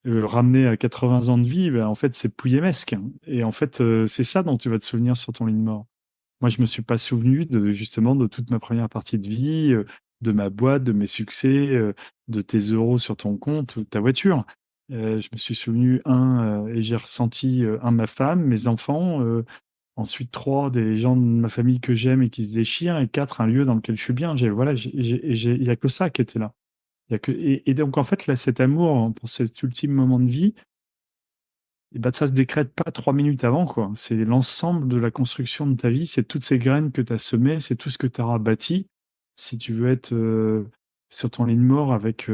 Ramener à 80 ans de vie, ben, en fait, c'est pouillemesque. Et en fait, c'est ça dont tu vas te souvenir sur ton lit de mort. Moi, je me suis pas souvenu de justement de toute ma première partie de vie, de ma boîte, de mes succès, de tes euros sur ton compte, ou de ta voiture. Je me suis souvenu, et j'ai ressenti, ma femme, mes enfants, ensuite trois, des gens de ma famille que j'aime et qui se déchirent, et quatre, un lieu dans lequel je suis bien. Voilà, il y a que ça qui était là. Il y a que, et donc, en fait, là, cet amour pour cet ultime moment de vie, et ben, ça se décrète pas 3 minutes avant, quoi. C'est l'ensemble de la construction de ta vie, c'est toutes ces graines que tu as semées, c'est tout ce que tu auras bâti. Si tu veux être sur ton lit de mort avec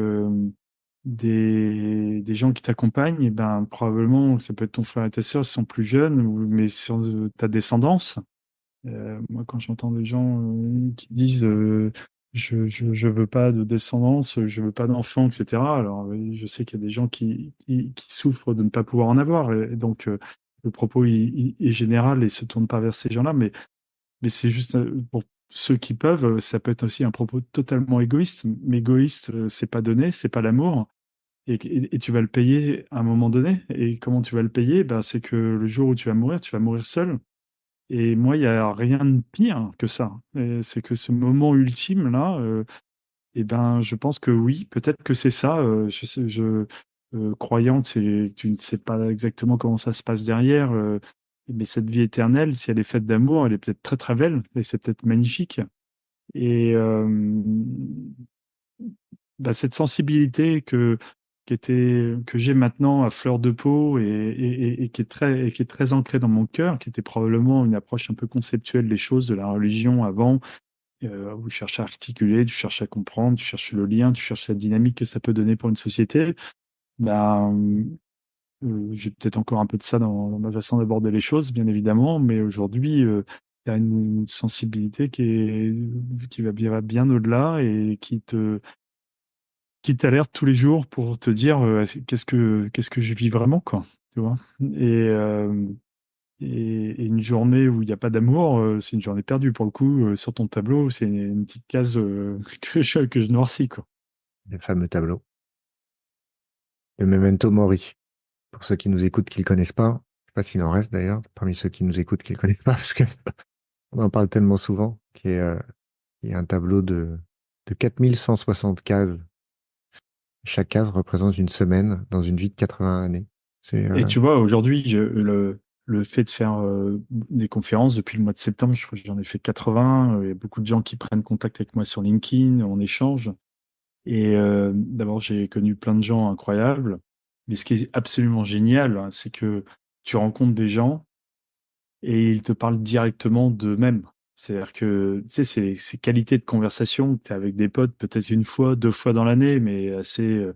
des gens qui t'accompagnent, et ben, probablement, ça peut être ton frère et ta sœur, s'ils sont plus jeunes, mais sur ta descendance. Moi, quand j'entends des gens qui disent je veux pas de descendance, je veux pas d'enfants, etc. Alors, je sais qu'il y a des gens qui souffrent de ne pas pouvoir en avoir. Et donc, le propos est général et se tourne pas vers ces gens-là. Mais c'est juste pour ceux qui peuvent, ça peut être aussi un propos totalement égoïste. Mais égoïste, c'est pas donné, c'est pas l'amour. Et tu vas le payer à un moment donné. Et comment tu vas le payer? Ben, c'est que le jour où tu vas mourir seul. Et moi, il n'y a rien de pire que ça. Et c'est que ce moment ultime-là, eh ben, je pense que oui, peut-être que c'est ça. Croyante, tu ne sais pas exactement comment ça se passe derrière, mais cette vie éternelle, si elle est faite d'amour, elle est peut-être très très belle, et c'est peut-être magnifique. Et bah, cette sensibilité que j'ai maintenant à fleur de peau et qui est très ancrée dans mon cœur, qui était probablement une approche un peu conceptuelle des choses, de la religion avant, où tu cherches à articuler, tu cherches à comprendre, tu cherches le lien, tu cherches la dynamique que ça peut donner pour une société. Ben, j'ai peut-être encore un peu de ça dans ma façon d'aborder les choses, bien évidemment, mais aujourd'hui, il y a une sensibilité qui va bien au-delà et qui t'alerte tous les jours pour te dire qu'est-ce que je vis vraiment, quoi, tu vois. Et une journée où il n'y a pas d'amour, c'est une journée perdue pour le coup. Sur ton tableau, c'est une petite case que je noircis, quoi. Le fameux tableau. Le Memento Mori. Pour ceux qui nous écoutent, qui ne le connaissent pas, sais pas s'il en reste d'ailleurs, parmi ceux qui nous écoutent, qui ne le connaissent pas, parce que on en parle tellement souvent, qui est un tableau de 4160 cases. Chaque case représente une semaine dans une vie de 80 années. C'est, Et tu vois, aujourd'hui, le fait de faire des conférences depuis le mois de septembre, je crois que j'en ai fait 80. Il y a beaucoup de gens qui prennent contact avec moi sur LinkedIn, on échange. Et d'abord, j'ai connu plein de gens incroyables. Mais ce qui est absolument génial, hein, c'est que tu rencontres des gens et ils te parlent directement d'eux-mêmes. C'est-à-dire que, tu sais, ces qualités de conversation que tu as avec des potes peut-être une fois, deux fois dans l'année, mais euh,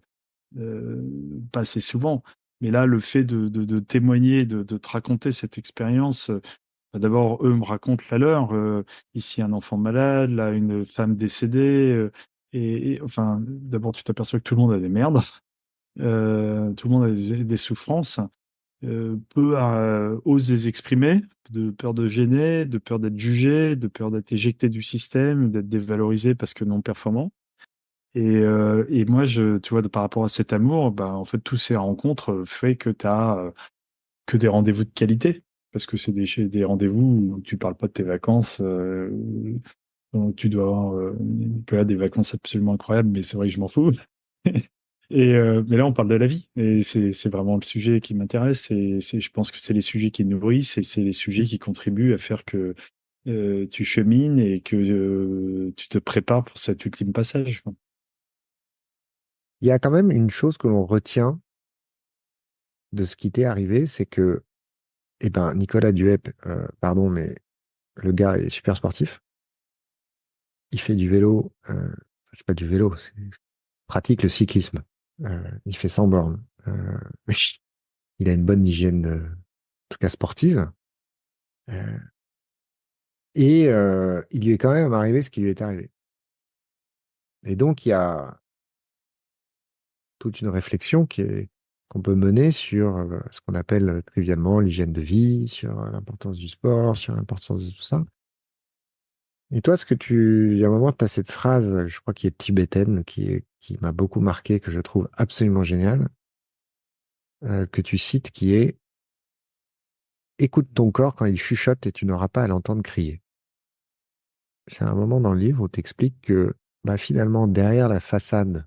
pas assez souvent. Mais là, le fait de témoigner, de te raconter cette expérience, d'abord, eux me racontent la leur. Ici, un enfant malade, là, une femme décédée. Enfin, d'abord, tu t'aperçois que tout le monde a des merdes, tout le monde a des souffrances. Peu osent les exprimer, de peur de gêner, de peur d'être jugé, de peur d'être éjecté du système, d'être dévalorisé parce que non performant. Et moi, tu vois, par rapport à cet amour, bah, en fait, tous ces rencontres fait que tu as que des rendez-vous de qualité. Parce que c'est des rendez-vous où tu parles pas de tes vacances. Donc tu dois avoir, Nicolas, des vacances absolument incroyables, mais c'est vrai que je m'en fous. Mais là, on parle de la vie. Et c'est vraiment le sujet qui m'intéresse. Je pense que c'est les sujets qui nourrissent et c'est les sujets qui contribuent à faire que tu chemines et que tu te prépares pour cet ultime passage, quoi. il y a quand même une chose que l'on retient de ce qui t'est arrivé, c'est que, eh ben, Nicolas Duhep, pardon, mais le gars est super sportif. Il fait du vélo, c'est pas du vélo, il pratique le cyclisme. Il fait 100 bornes. Il a une bonne hygiène, en tout cas sportive. Euh, il lui est quand même arrivé ce qui lui est arrivé. Et donc, il y a toute une réflexion qu'on peut mener sur ce qu'on appelle trivialement l'hygiène de vie, sur l'importance du sport, sur l'importance de tout ça. Et toi, il y a un moment, tu as cette phrase, je crois, qui est tibétaine, qui m'a beaucoup marqué, que je trouve absolument géniale, que tu cites, qui est: écoute ton corps quand il chuchote et tu n'auras pas à l'entendre crier. C'est un moment dans le livre où tu expliques que bah, finalement, derrière la façade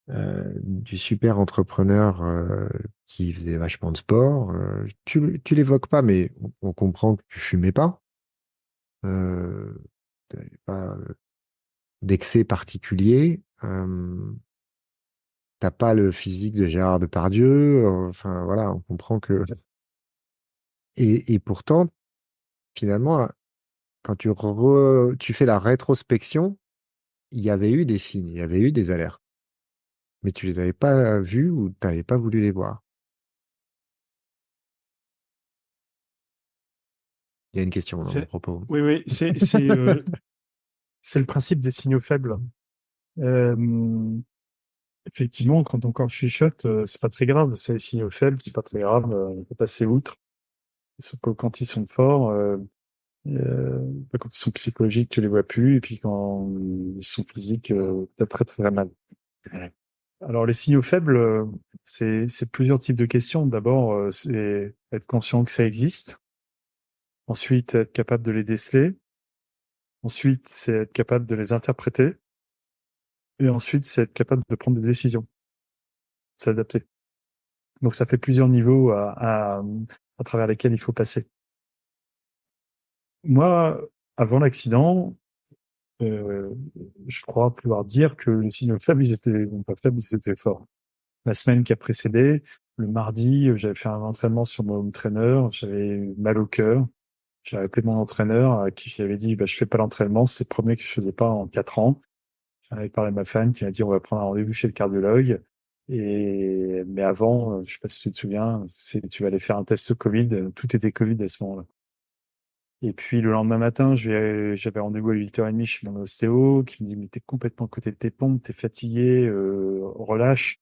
du super entrepreneur qui faisait vachement de sport, tu l'évoques pas, mais on comprend que tu fumais pas, t'avais pas d'excès particulier. T'as pas le physique de Gérard Depardieu, enfin voilà, on comprend que. Et pourtant, finalement, quand tu fais la rétrospection, il y avait eu des signes, il y avait eu des alertes, mais tu les avais pas vus ou tu n'avais pas voulu les voir. Il y a une question dans mon C'est, propos. oui, oui, c'est le principe des signaux faibles. Euh, Effectivement, quand ton corps chuchote, c'est pas très grave. C'est les signaux faibles, c'est pas très grave. On peut passer outre. Sauf que quand ils sont forts, quand ils sont psychologiques, tu les vois plus. Et puis quand ils sont physiques, t'as très très mal. Ouais. Alors les signaux faibles, c'est plusieurs types de questions. D'abord, c'est être conscient que ça existe. Ensuite, être capable de les déceler. Ensuite, c'est être capable de les interpréter. Et ensuite, c'est être capable de prendre des décisions, s'adapter. Donc, ça fait plusieurs niveaux à travers lesquels il faut passer. Moi, avant l'accident, euh, je crois pouvoir dire que les signaux faibles, ils étaient, bon, pas faibles, ils étaient forts. La semaine qui a précédé, le mardi, j'avais fait un entraînement sur mon home trainer, j'avais mal au cœur. J'avais appelé mon entraîneur à qui j'avais dit, bah, je fais pas l'entraînement, c'est le premier que je faisais pas en 4 ans. J'en avais parlé à ma femme qui m'a dit on va prendre un rendez-vous chez le cardiologue. Mais avant, je sais pas si tu te souviens, tu vas aller faire un test Covid. Tout était Covid à ce moment-là. Et puis le lendemain matin, j'avais rendez-vous à 8h30 chez mon ostéo qui me dit mais t'es complètement à côté de tes pompes, t'es fatigué, relâche.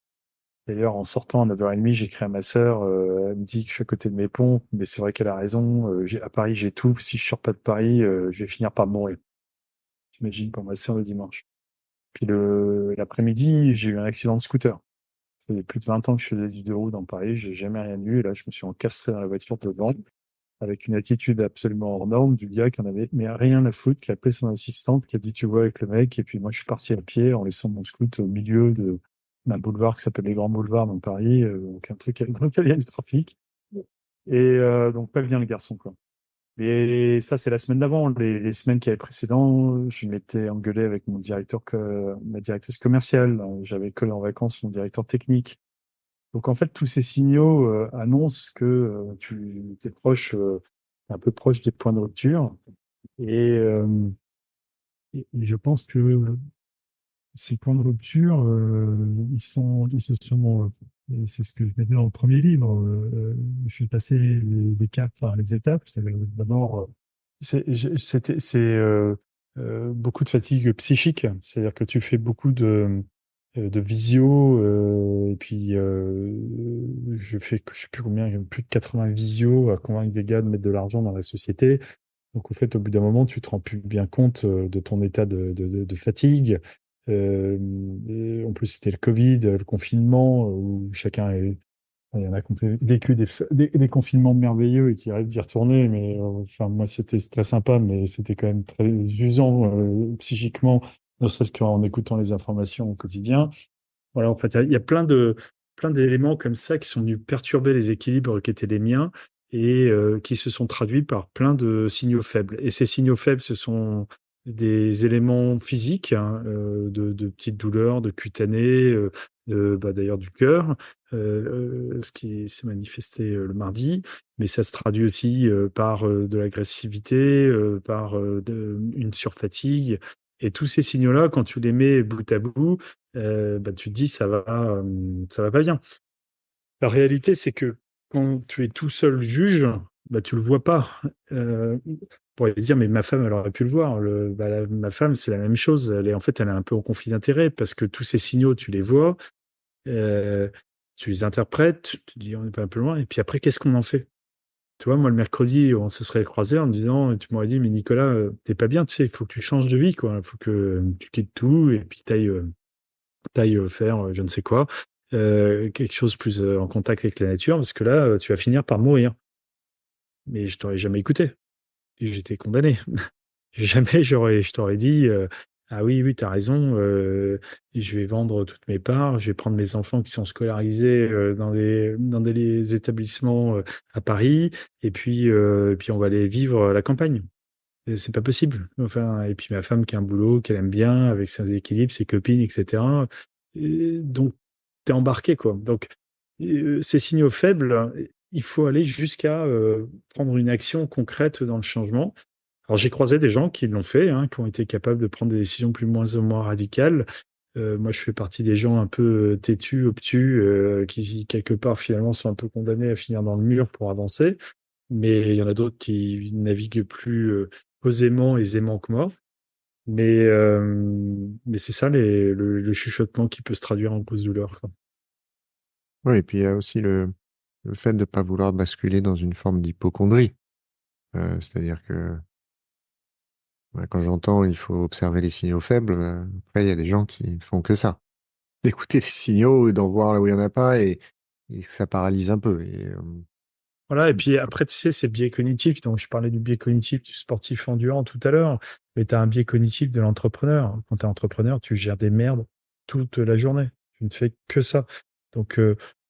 D'ailleurs, en sortant à 9h30, j'ai écrit à ma sœur, elle me dit que je suis à côté de mes pompes, mais c'est vrai qu'elle a raison. À Paris, j'ai tout. Si je sors pas de Paris, je vais finir par mourir. J'imagine pour ma sœur le dimanche. Puis l'après-midi, j'ai eu un accident de scooter. Ça fait plus de 20 ans que je faisais du deux roues dans Paris, j'ai jamais rien eu. Et là, je me suis encastré dans la voiture devant, avec une attitude absolument hors norme du gars qui en avait mais rien à foutre, qui a appelé son assistante, qui a dit tu vois avec le mec. Et puis moi, je suis parti à pied en laissant mon scoot au milieu d'un boulevard qui s'appelle les Grands Boulevards dans Paris, donc un truc dans lequel il y a du trafic. Et donc pas bien le garçon, quoi. Et ça, c'est la semaine d'avant. Les semaines qui avaient précédent, je m'étais engueulé avec ma directrice commerciale. J'avais collé en vacances mon directeur technique. Donc en fait, tous ces signaux annoncent que tu es proche, un peu proche des points de rupture. Et, euh, et je pense que ces points de rupture, ils se sont, et c'est ce que je mettais dans le premier livre. Je suis passé les caps, enfin, les étapes. C'est d'abord, c'est beaucoup de fatigue psychique. C'est-à-dire que tu fais beaucoup de visio, et puis je fais, je sais plus combien, plus de 80 visio à convaincre des gars de mettre de l'argent dans la société. Donc, au fait, au bout d'un moment, tu te rends plus bien compte de ton état de fatigue. Et en plus, c'était le Covid, le confinement, où chacun est. Il y en a qui ont vécu des confinements merveilleux et qui rêvent d'y retourner, mais enfin, moi, c'était très sympa, mais c'était quand même très usant psychiquement, ne serait-ce qu'en écoutant les informations au quotidien. Voilà, en fait, il y a plein d'éléments comme ça qui sont venus perturber les équilibres qui étaient les miens et qui se sont traduits par plein de signaux faibles. Et ces signaux faibles, ce sont des éléments physiques, hein, de petites douleurs, de cutanées, d'ailleurs du cœur, ce qui s'est manifesté le mardi, mais ça se traduit aussi par de l'agressivité, par une surfatigue. Et tous ces signaux-là, quand tu les mets bout à bout, bah, tu te dis ça va pas bien. La réalité, c'est que quand tu es tout seul juge, bah, tu le vois pas. On pourrait dire, mais ma femme, elle aurait pu le voir. Ma femme, c'est la même chose. En fait, elle est un peu en conflit d'intérêt parce que tous ces signaux, tu les vois, euh, tu les interprètes, tu te dis, on est pas un peu loin. Et puis après, qu'est-ce qu'on en fait? Tu vois, moi, le mercredi, on se serait croisés en me disant, tu m'aurais dit, mais Nicolas, t'es pas bien, tu sais, il faut que tu changes de vie, quoi. Il faut que tu quittes tout et puis t'ailles faire je ne sais quoi, quelque chose plus en contact avec la nature, parce que là, tu vas finir par mourir. Mais je t'aurais jamais écouté. Et j'étais condamné. Jamais je t'aurais dit, ah oui, oui, t'as raison, je vais vendre toutes mes parts, je vais prendre mes enfants qui sont scolarisés dans des établissements à Paris, et puis on va aller vivre à la campagne. Et c'est pas possible. Enfin, et puis ma femme qui a un boulot qu'elle aime bien, avec ses équilibres, ses copines, etc. Et donc, t'es embarqué, quoi. Donc, ces signaux faibles, il faut aller jusqu'à prendre une action concrète dans le changement. Alors, j'ai croisé des gens qui l'ont fait, hein, qui ont été capables de prendre des décisions plus moins ou moins radicales. Moi, je fais partie des gens un peu têtus, obtus, qui, quelque part, finalement, sont un peu condamnés à finir dans le mur pour avancer. Mais il y en a d'autres qui naviguent plus posément, aisément que moi. Mais c'est ça le chuchotement qui peut se traduire en cause douleur, quoi. Oui, et puis il y a aussi le fait de ne pas vouloir basculer dans une forme d'hypocondrie. C'est-à-dire que quand j'entends il faut observer les signaux faibles, après il y a des gens qui font que ça. D'écouter les signaux, d'en voir là où il n'y en a pas et que ça paralyse un peu. Voilà, et puis après, tu sais, c'est le biais cognitif. Donc, je parlais du biais cognitif du sportif endurant tout à l'heure, mais tu as un biais cognitif de l'entrepreneur. Quand tu es entrepreneur, tu gères des merdes toute la journée. Tu ne fais que ça. Donc,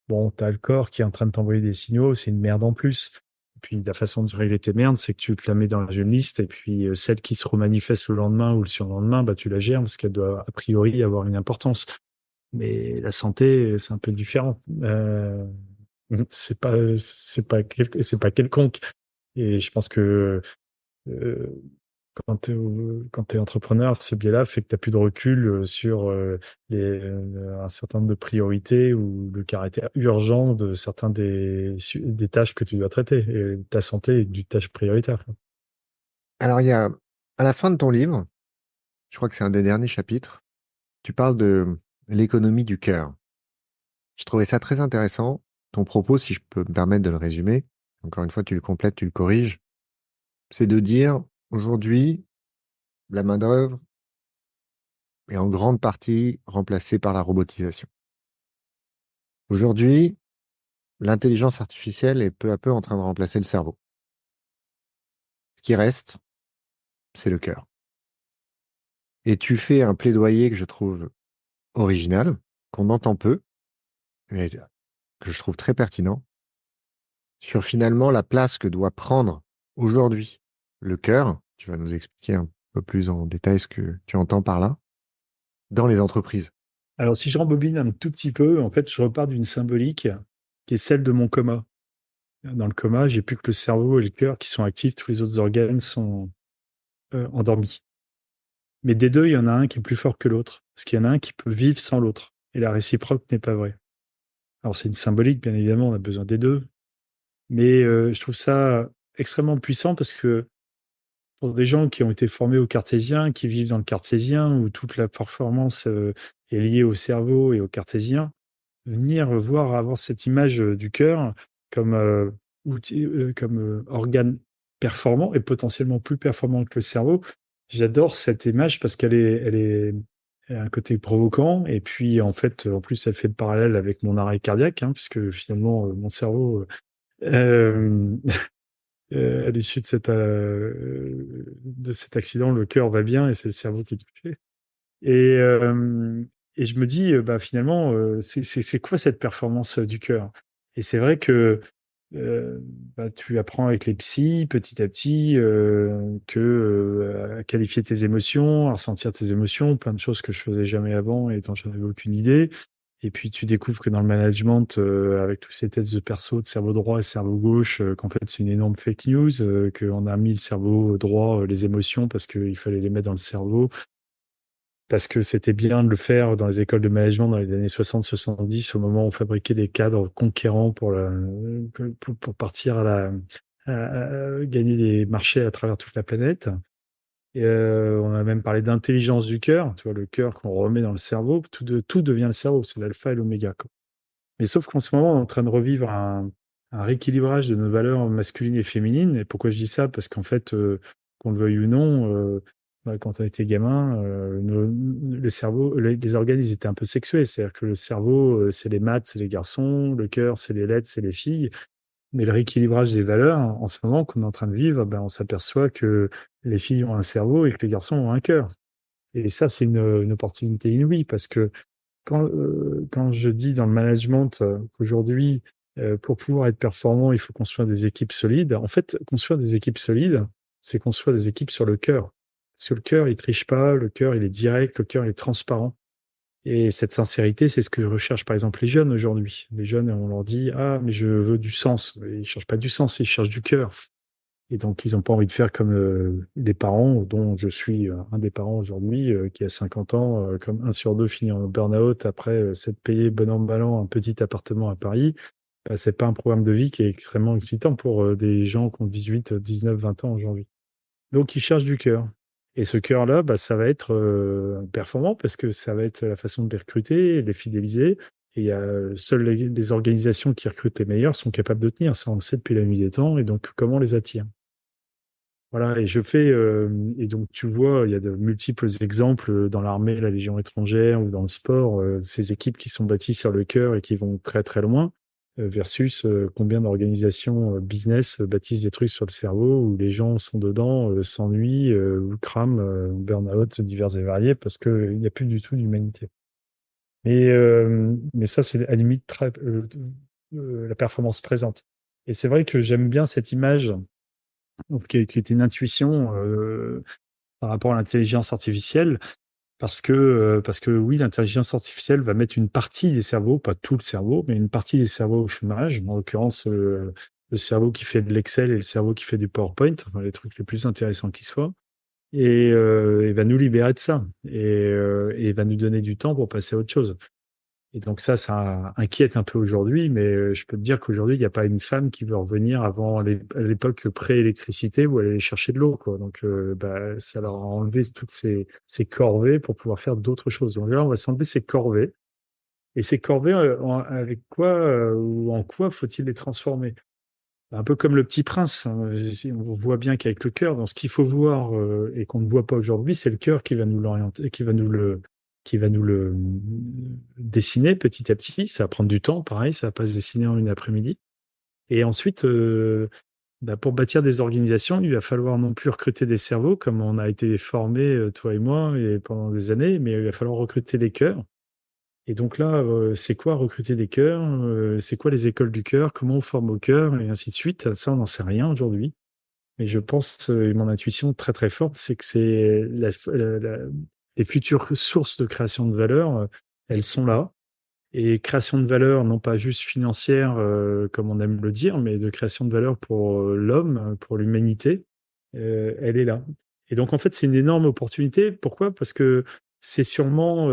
bon, tu as le corps qui est en train de t'envoyer des signaux, c'est une merde en plus. Et puis, la façon de régler tes merdes, c'est que tu te la mets dans une liste, et puis celle qui se remanifeste le lendemain ou le surlendemain, bah, tu la gères parce qu'elle doit a priori avoir une importance. Mais la santé, c'est un peu différent. C'est pas quelconque. Et je pense que euh, quand tu es entrepreneur, ce biais-là fait que tu n'as plus de recul sur un certain nombre de priorités ou le caractère urgent de certains des tâches que tu dois traiter. Et ta santé est une tâche prioritaire. Alors il y a, à la fin de ton livre, je crois que c'est un des derniers chapitres, tu parles de l'économie du cœur. Je trouvais ça très intéressant. Ton propos, si je peux me permettre de le résumer, encore une fois, tu le complètes, tu le corriges, c'est de dire aujourd'hui, la main-d'œuvre est en grande partie remplacée par la robotisation. Aujourd'hui, l'intelligence artificielle est peu à peu en train de remplacer le cerveau. Ce qui reste, c'est le cœur. Et tu fais un plaidoyer que je trouve original, qu'on entend peu, mais que je trouve très pertinent, sur finalement la place que doit prendre aujourd'hui le cœur. Tu vas nous expliquer un peu plus en détail ce que tu entends par là, dans les entreprises. Alors, si je rembobine un tout petit peu, en fait, je repars d'une symbolique qui est celle de mon coma. Dans le coma, j'ai plus que le cerveau et le cœur qui sont actifs, tous les autres organes sont endormis. Mais des deux, il y en a un qui est plus fort que l'autre, parce qu'il y en a un qui peut vivre sans l'autre, et la réciproque n'est pas vraie. Alors, c'est une symbolique, bien évidemment, on a besoin des deux, mais je trouve ça extrêmement puissant parce que pour des gens qui ont été formés au cartésien, qui vivent dans le cartésien, où toute la performance est liée au cerveau et au cartésien, venir voir avoir cette image du cœur comme outil, comme organe performant et potentiellement plus performant que le cerveau. J'adore cette image parce elle a un côté provoquant et puis en fait, en plus, elle fait le parallèle avec mon arrêt cardiaque, hein, puisque finalement, mon cerveau, euh, à l'issue de cet accident, le cœur va bien et c'est le cerveau qui est touché. Et, euh, et je me dis, bah, finalement, c'est quoi cette performance du cœur? Et c'est vrai que euh, bah, tu apprends avec les psys petit à petit à qualifier tes émotions, à ressentir tes émotions, plein de choses que je faisais jamais avant et dont je n'avais aucune idée. Et puis tu découvres que dans le management, avec tous ces tests de perso, de cerveau droit et cerveau gauche, qu'en fait c'est une énorme fake news, qu'on a mis le cerveau droit, les émotions, parce qu'il fallait les mettre dans le cerveau parce que c'était bien de le faire dans les écoles de management dans les années 60-70, au moment où on fabriquait des cadres conquérants pour partir gagner des marchés à travers toute la planète. Et on a même parlé d'intelligence du cœur, tu vois, le cœur qu'on remet dans le cerveau, tout devient le cerveau, c'est l'alpha et l'oméga, quoi. Mais sauf qu'en ce moment, on est en train de revivre un rééquilibrage de nos valeurs masculines et féminines. Et pourquoi je dis ça? Parce qu'en fait, qu'on le veuille ou non, bah, quand on était gamin, le cerveau, les organes, ils étaient un peu sexués. C'est-à-dire que le cerveau, c'est les maths, c'est les garçons, le cœur, c'est les lettres, c'est les filles. Mais le rééquilibrage des valeurs, en ce moment qu'on est en train de vivre, ben, on s'aperçoit que les filles ont un cerveau et que les garçons ont un cœur. Et ça, c'est une opportunité inouïe parce que quand je dis dans le management qu'aujourd'hui, pour pouvoir être performant, il faut construire des équipes solides, en fait, construire des équipes solides, c'est construire des équipes sur le cœur. Parce que le cœur, il triche pas, le cœur, il est direct, le cœur, il est transparent. Et cette sincérité, c'est ce que recherchent par exemple les jeunes aujourd'hui. Les jeunes, on leur dit, ah, mais je veux du sens. Ils ne cherchent pas du sens, ils cherchent du cœur. Et donc, ils n'ont pas envie de faire comme les parents, dont je suis un des parents aujourd'hui, qui a 50 ans, comme un sur deux finit en burn-out après s'être payé bon an, mal an un petit appartement à Paris. Bah, c'est pas un programme de vie qui est extrêmement excitant pour des gens qui ont 18, 19, 20 ans aujourd'hui. Donc, ils cherchent du cœur. Et ce cœur-là, bah, ça va être performant parce que ça va être la façon de les recruter, les fidéliser. Et seules les organisations qui recrutent les meilleurs sont capables de tenir. Ça, on le sait depuis la nuit des temps. Et donc, comment les attire? Voilà, et donc tu vois, il y a de multiples exemples dans l'armée, la Légion étrangère ou dans le sport, ces équipes qui sont bâties sur le cœur et qui vont très très loin, versus combien d'organisations business bâtissent des trucs sur le cerveau où les gens sont dedans, s'ennuient ou crament, burn-out divers et variés parce qu'il n'y a plus du tout d'humanité. Mais ça, c'est à la limite la performance présente. Et c'est vrai que j'aime bien cette image donc, qui était une intuition par rapport à l'intelligence artificielle, parce que oui, l'intelligence artificielle va mettre une partie des cerveaux, pas tout le cerveau, mais une partie des cerveaux au chômage, en l'occurrence le cerveau qui fait de l'Excel et le cerveau qui fait du PowerPoint, enfin, les trucs les plus intéressants qui soient, et va nous libérer de ça, et va nous donner du temps pour passer à autre chose. Et donc ça inquiète un peu aujourd'hui, mais je peux te dire qu'aujourd'hui, il n'y a pas une femme qui veut revenir avant à l'époque pré-électricité où elle allait chercher de l'eau, quoi. Donc bah, ça leur a enlevé toutes ces corvées pour pouvoir faire d'autres choses. Donc là, on va s'enlever ces corvées. Et ces corvées, avec quoi ou en quoi faut-il les transformer? Un peu comme le Petit Prince, hein. On voit bien qu'avec le cœur, dans ce qu'il faut voir et qu'on ne voit pas aujourd'hui, c'est le cœur qui va nous l'orienter, qui va nous qui va nous le dessiner petit à petit. Ça va prendre du temps, pareil, ça va pas se dessiner en une après-midi. Et ensuite, pour bâtir des organisations, il va falloir non plus recruter des cerveaux, comme on a été formés, toi et moi, et pendant des années, mais il va falloir recruter des cœurs. Et donc là, c'est quoi recruter des cœurs? C'est quoi les écoles du cœur? Comment on forme au cœur? Et ainsi de suite. Ça, on n'en sait rien aujourd'hui. Mais je pense, et mon intuition très très forte, c'est que c'est les futures sources de création de valeur, elles sont là. Et création de valeur, non pas juste financière, comme on aime le dire, mais de création de valeur pour l'homme, pour l'humanité, elle est là. Et donc, en fait, c'est une énorme opportunité. Pourquoi? Parce que c'est sûrement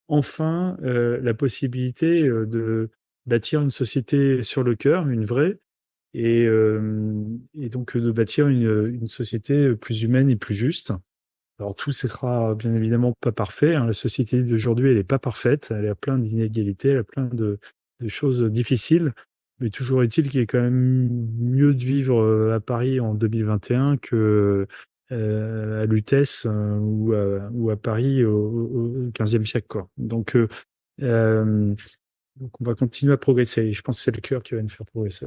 enfin la possibilité de bâtir une société sur le cœur, une vraie, et donc de bâtir une société plus humaine et plus juste. Alors tout ce sera bien évidemment pas parfait, hein. La société d'aujourd'hui, elle n'est pas parfaite. Elle a plein d'inégalités, elle a plein de choses difficiles. Mais toujours est-il qu'il est quand même mieux de vivre à Paris en 2021 que à Lutèce ou à Paris au XVe siècle, quoi. Euh, donc on va continuer à progresser. Je pense que c'est le cœur qui va nous faire progresser.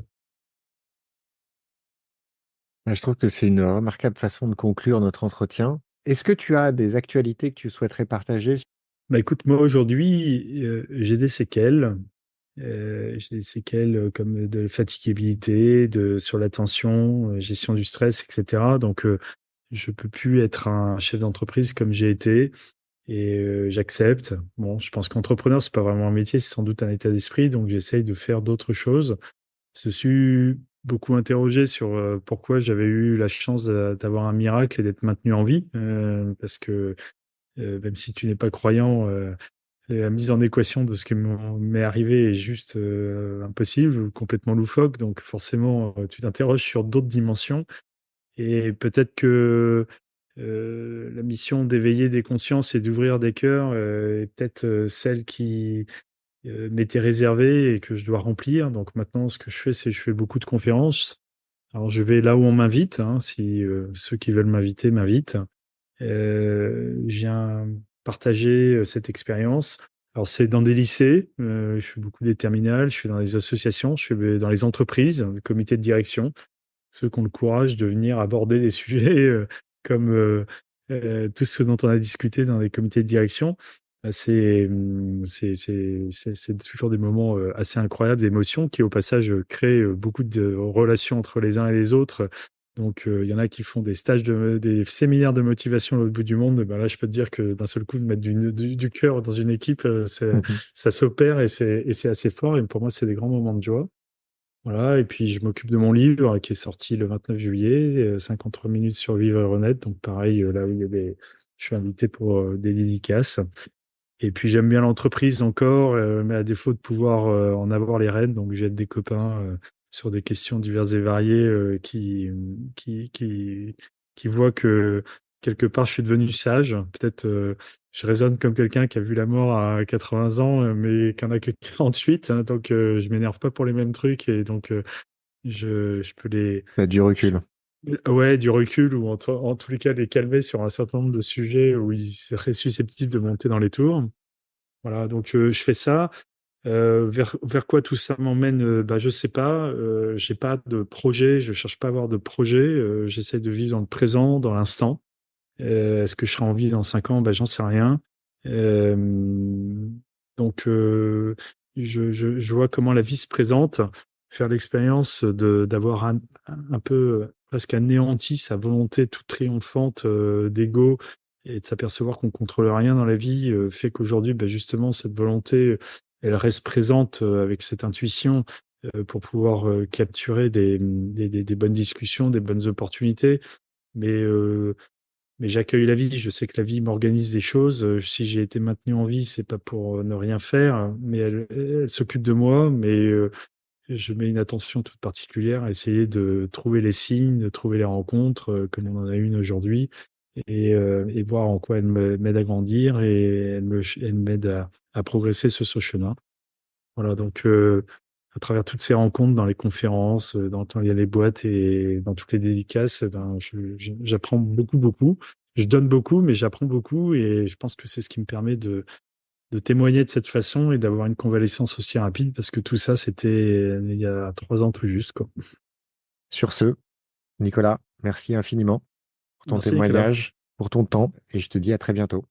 Je trouve que c'est une remarquable façon de conclure notre entretien. Est-ce que tu as des actualités que tu souhaiterais partager? Bah écoute, moi aujourd'hui, j'ai des séquelles. J'ai des séquelles comme de fatigabilité, sur l'attention, gestion du stress, etc. Donc, je peux plus être un chef d'entreprise comme j'ai été et j'accepte. Bon, je pense qu'entrepreneur, c'est pas vraiment un métier, c'est sans doute un état d'esprit. Donc, j'essaye de faire d'autres choses. Je suis beaucoup interrogé sur pourquoi j'avais eu la chance d'avoir un miracle et d'être maintenu en vie, parce que même si tu n'es pas croyant, et la mise en équation de ce qui m'est arrivé est juste impossible, complètement loufoque. Donc forcément, tu t'interroges sur d'autres dimensions. Et peut-être que la mission d'éveiller des consciences et d'ouvrir des cœurs est peut-être celle qui m'était réservée et que je dois remplir. Donc maintenant, ce que je fais, c'est que je fais beaucoup de conférences. Alors je vais là où on m'invite, hein, si ceux qui veulent m'inviter m'invitent. Je viens partager cette expérience. Alors, c'est dans des lycées, je fais beaucoup des terminales, je fais dans les associations, je fais dans les entreprises, dans les comités de direction, ceux qui ont le courage de venir aborder des sujets comme tout ce dont on a discuté dans les comités de direction. C'est toujours des moments assez incroyables d'émotions qui, au passage, créent beaucoup de relations entre les uns et les autres. Donc, il y en a qui font des des séminaires de motivation à l'autre bout du monde. Ben là, je peux te dire que d'un seul coup, de mettre du cœur dans une équipe, ça s'opère et c'est assez fort. Et pour moi, c'est des grands moments de joie. Voilà, et puis je m'occupe de mon livre qui est sorti le 29 juillet, 53 minutes sur vivre et renaître. Donc pareil, là où je suis invité pour des dédicaces. Et puis j'aime bien l'entreprise encore, mais à défaut de pouvoir en avoir les rênes, donc j'aide des copains sur des questions diverses et variées qui, qui, qui voient que quelque part je suis devenu sage. Peut-être je raisonne comme quelqu'un qui a vu la mort à 80 ans, mais qui en a que 48, hein, donc je m'énerve pas pour les mêmes trucs et donc je peux Tu as du je- recul. ouais, du recul ou en tous les cas les calmer sur un certain nombre de sujets où ils seraient susceptibles de monter dans les tours. Voilà, donc je fais ça. Vers quoi tout ça m'emmène, bah, je sais pas. J'ai pas de projet, je cherche pas à avoir de projet. J'essaie de vivre dans le présent, dans l'instant. Est-ce que je serai en vie dans 5 ans? Bah, j'en sais rien. Euh, donc, je vois comment la vie se présente, faire l'expérience d'avoir un peu presque anéanti sa volonté toute triomphante d'ego et de s'apercevoir qu'on contrôle rien dans la vie, fait qu'aujourd'hui, bah, justement, cette volonté, elle reste présente avec cette intuition pour pouvoir capturer des bonnes discussions, des bonnes opportunités. Mais j'accueille la vie. Je sais que la vie m'organise des choses. Si j'ai été maintenu en vie, c'est pas pour ne rien faire, mais elle s'occupe de moi. Mais je mets une attention toute particulière à essayer de trouver les signes, de trouver les rencontres, comme on en a une aujourd'hui, et voir en quoi m'aide à grandir et elle m'aide à progresser sur ce chemin. Voilà, donc à travers toutes ces rencontres, dans les conférences, dans quand il y a les boîtes et dans toutes les dédicaces, j'apprends beaucoup, beaucoup. je donne beaucoup, mais j'apprends beaucoup et je pense que c'est ce qui me permet de témoigner de cette façon et d'avoir une convalescence aussi rapide parce que tout ça, c'était il y a 3 ans tout juste, quoi. Sur ce, Nicolas, merci infiniment pour ton Merci, Nicolas. témoignage, pour ton temps, et je te dis à très bientôt.